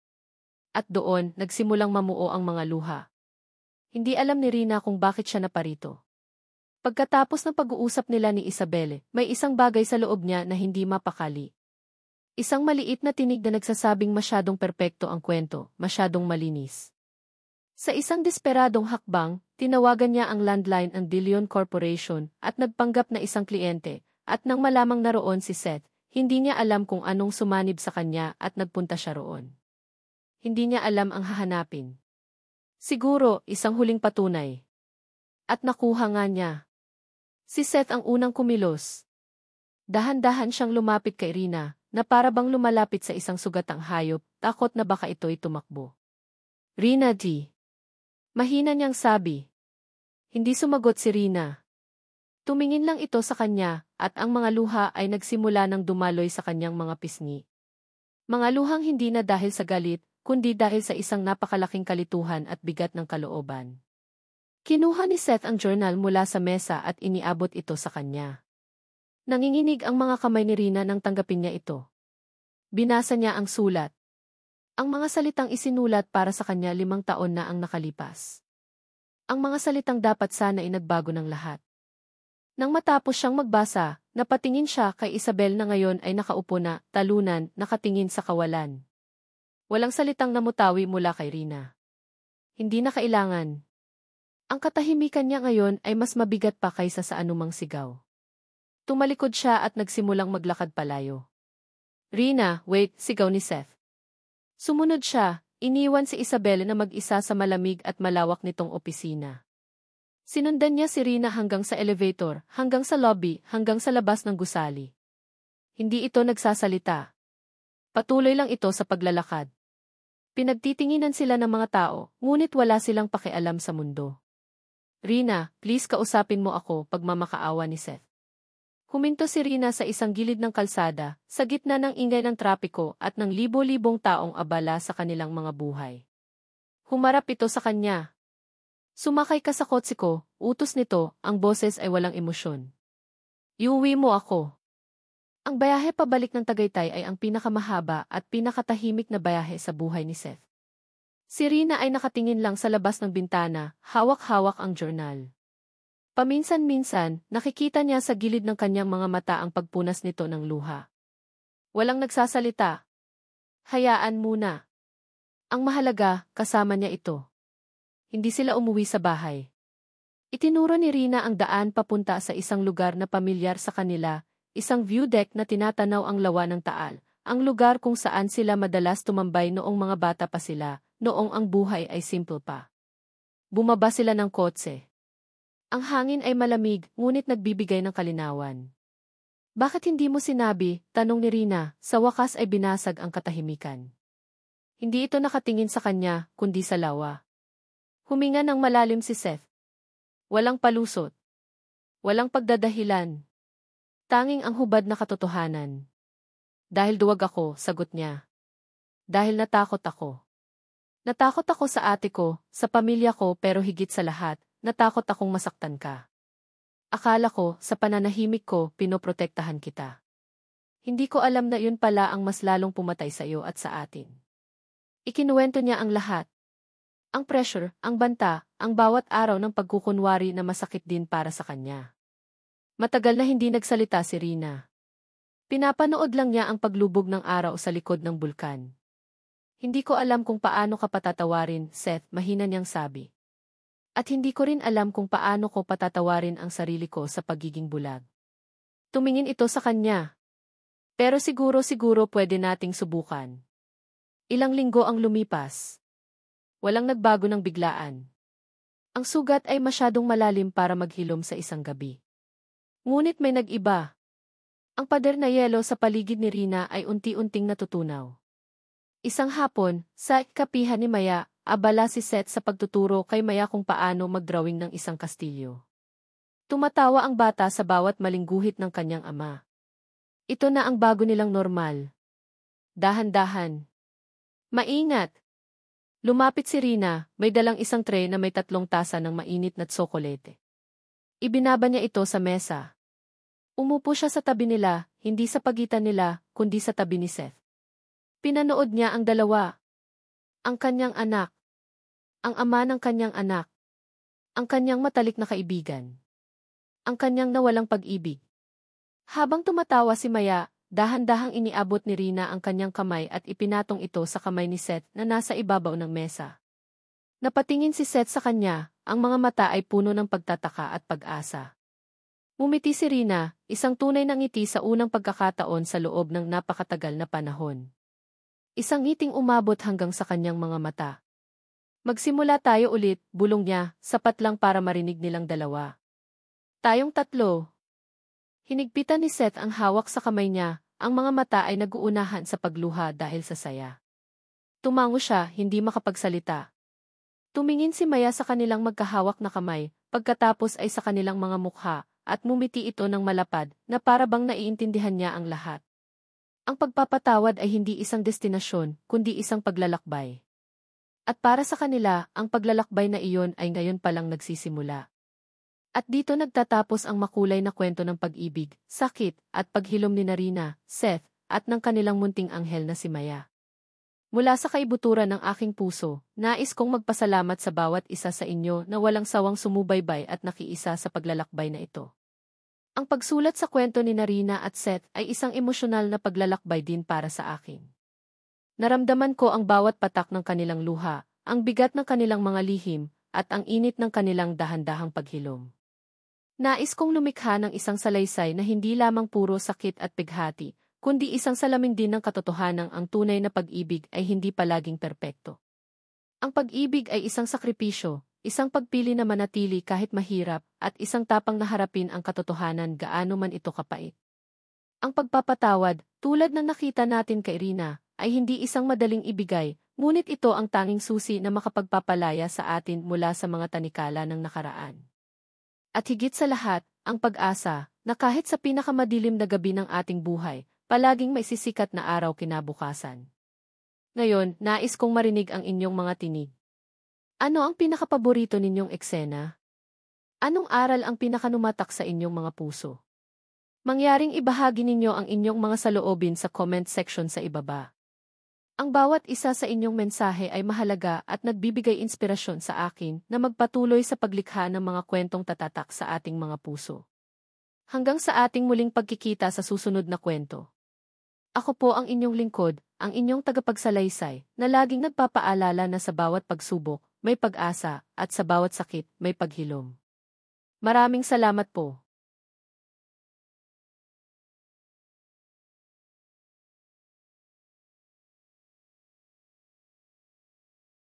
S1: At doon, nagsimulang mamuo ang mga luha. Hindi alam ni Rina kung bakit siya naparito. Pagkatapos ng pag-uusap nila ni Isabelle, may isang bagay sa loob niya na hindi mapakali. Isang maliit na tinig na nagsasabing masyadong perpekto ang kwento, masyadong malinis. Sa isang desperadong hakbang, tinawagan niya ang landline ng Dillion Corporation at nagpanggap na isang kliyente, at nang malamang naroon si Seth, hindi niya alam kung anong sumanib sa kanya at nagpunta siya roon. Hindi niya alam ang hahanapin. Siguro, isang huling patunay. At nakuha nga niya. Si Seth ang unang kumilos. Dahan-dahan siyang lumapit kay Rina, na para bang lumalapit sa isang sugatang hayop, takot na baka ito'y tumakbo. Rina D. Mahina niyang sabi. Hindi sumagot si Rina. Tumingin lang ito sa kanya, at ang mga luha ay nagsimula ng dumaloy sa kanyang mga pisngi. Mga luhang hindi na dahil sa galit, kundi dahil sa isang napakalaking kalituhan at bigat ng kalooban. Kinuha ni Seth ang journal mula sa mesa at iniabot ito sa kanya. Nanginginig ang mga kamay ni Rina nang tanggapin niya ito. Binasa niya ang sulat. Ang mga salitang isinulat para sa kanya 5 taon na ang nakalipas. Ang mga salitang dapat sana ay nagbago ng lahat. Nang matapos siyang magbasa, napatingin siya kay Isabel na ngayon ay nakaupo na, talunan, nakatingin sa kawalan. Walang salitang namutawi mula kay Rina. Hindi na kailangan. Ang katahimikan niya ngayon ay mas mabigat pa kaysa sa anumang sigaw. Tumalikod siya at nagsimulang maglakad palayo. Rina, wait, sigaw ni Seth. Sumunod siya, iniwan si Isabel na mag-isa sa malamig at malawak nitong opisina. Sinundan niya si Rina hanggang sa elevator, hanggang sa lobby, hanggang sa labas ng gusali. Hindi ito nagsasalita. Patuloy lang ito sa paglalakad. Pinagtitinginan sila ng mga tao, ngunit wala silang pakialam sa mundo. Rina, please kausapin mo ako, pagmamakaawa ni Seth. Huminto si Rina sa isang gilid ng kalsada, sa gitna ng ingay ng trapiko at ng libo-libong taong abala sa kanilang mga buhay. Humarap ito sa kanya. Sumakay ka sa kotse ko, utos nito, ang boses ay walang emosyon. Iuwi mo ako. Ang bayahe pabalik ng Tagaytay ay ang pinakamahaba at pinakatahimik na bayahe sa buhay ni Seth. Si Rina ay nakatingin lang sa labas ng bintana, hawak-hawak ang journal. Paminsan-minsan, nakikita niya sa gilid ng kanyang mga mata ang pagpunas nito ng luha. Walang nagsasalita. Hayaan muna. Ang mahalaga, kasama niya ito. Hindi sila umuwi sa bahay. Itinuro ni Rina ang daan papunta sa isang lugar na pamilyar sa kanila, isang view deck na tinatanaw ang lawa ng Taal, ang lugar kung saan sila madalas tumambay noong mga bata pa sila, noong ang buhay ay simple pa. Bumaba sila ng kotse. Ang hangin ay malamig, ngunit nagbibigay ng kalinawan. Bakit hindi mo sinabi, tanong ni Rina, sa wakas ay binasag ang katahimikan. Hindi ito nakatingin sa kanya, kundi sa lawa. Huminga ng malalim si Seth. Walang palusot. Walang pagdadahilan. Tanging ang hubad na katotohanan. Dahil duwag ako, sagot niya. Dahil natakot ako. Natakot ako sa ate ko, sa pamilya ko pero higit sa lahat, natakot akong masaktan ka. Akala ko, sa pananahimik ko, pinoprotektahan kita. Hindi ko alam na yun pala ang mas lalong pumatay sa iyo at sa atin. Ikinuwento niya ang lahat. Ang pressure, ang banta, ang bawat araw ng pagkukunwari na masakit din para sa kanya. Matagal na hindi nagsalita si Rina. Pinapanood lang niya ang paglubog ng araw sa likod ng bulkan. Hindi ko alam kung paano ka patatawarin, Seth, mahina niyang sabi. At hindi ko rin alam kung paano ko patatawarin ang sarili ko sa pagiging bulag. Tumingin ito sa kanya. Pero siguro pwede nating subukan. Ilang linggo ang lumipas. Walang nagbago ng biglaan. Ang sugat ay masyadong malalim para maghilom sa isang gabi. Ngunit may nag-iba. Ang pader na yelo sa paligid ni Rina ay unti-unting natutunaw. Isang hapon, sa kapihan ni Maya, abala si Seth sa pagtuturo kay Maya kung paano magdrawing ng isang kastilyo. Tumatawa ang bata sa bawat maling guhit ng kanyang ama. Ito na ang bago nilang normal. Dahan-dahan. Maingat! Lumapit si Rina, may dalang isang tray na may 3 tasa ng mainit na tsokolete. Ibinaba niya ito sa mesa. Umupo siya sa tabi nila, hindi sa pagitan nila, kundi sa tabi ni Seth. Pinanood niya ang dalawa. Ang kanyang anak. Ang ama ng kanyang anak. Ang kanyang matalik na kaibigan. Ang kanyang nawalang pag-ibig. Habang tumatawa si Maya, dahan-dahang iniabot ni Rina ang kanyang kamay at ipinatong ito sa kamay ni Seth na nasa ibabaw ng mesa. Napatingin si Seth sa kanya, ang mga mata ay puno ng pagtataka at pag-asa. Ngumiti si Rina, isang tunay na ngiti sa unang pagkakataon sa loob ng napakatagal na panahon. Isang ngiting umabot hanggang sa kanyang mga mata. Magsimula tayo ulit, bulong niya, sapat lang para marinig nilang dalawa. Tayong 3. Hinigpitan ni Seth ang hawak sa kamay niya, ang mga mata ay nag-uunahan sa pagluha dahil sa saya. Tumango siya, hindi makapagsalita. Tumingin si Maya sa kanilang magkahawak na kamay, pagkatapos ay sa kanilang mga mukha, at mumiti ito ng malapad, na para bang naiintindihan niya ang lahat. Ang pagpapatawad ay hindi isang destinasyon, kundi isang paglalakbay. At para sa kanila, ang paglalakbay na iyon ay ngayon palang nagsisimula. At dito nagtatapos ang makulay na kwento ng pag-ibig, sakit, at paghilom ni Rina, Seth, at ng kanilang munting anghel na si Maya. Mula sa kaibuturan ng aking puso, nais kong magpasalamat sa bawat isa sa inyo na walang sawang sumubaybay at nakiisa sa paglalakbay na ito. Ang pagsulat sa kwento ni Rina at Seth ay isang emosyonal na paglalakbay din para sa akin. Naramdaman ko ang bawat patak ng kanilang luha, ang bigat ng kanilang mga lihim, at ang init ng kanilang dahan-dahang paghilom. Nais kong lumikha ng isang salaysay na hindi lamang puro sakit at pighati, kundi isang salamin din ng katotohanang ang tunay na pag-ibig ay hindi palaging perpekto. Ang pag-ibig ay isang sakripisyo, isang pagpili na manatili kahit mahirap, at isang tapang na harapin ang katotohanan gaano man ito kapait. Ang pagpapatawad, tulad ng nakita natin kay Rina, ay hindi isang madaling ibigay, ngunit ito ang tanging susi na makapagpapalaya sa atin mula sa mga tanikala ng nakaraan. At higit sa lahat, ang pag-asa, na kahit sa pinakamadilim na gabi ng ating buhay, palaging may sisikat na araw kinabukasan. Ngayon, nais kong marinig ang inyong mga tinig. Ano ang pinakapaborito ninyong eksena? Anong aral ang pinakanumatak sa inyong mga puso? Mangyaring ibahagi ninyo ang inyong mga saloobin sa comment section sa ibaba. Ang bawat isa sa inyong mensahe ay mahalaga at nagbibigay inspirasyon sa akin na magpatuloy sa paglikha ng mga kwentong tatatak sa ating mga puso. Hanggang sa ating muling pagkikita sa susunod na kwento. Ako po ang inyong lingkod, ang inyong tagapagsalaysay, na laging nagpapaalala na sa bawat pagsubok, may pag-asa, at sa bawat sakit, may paghilom. Maraming salamat po.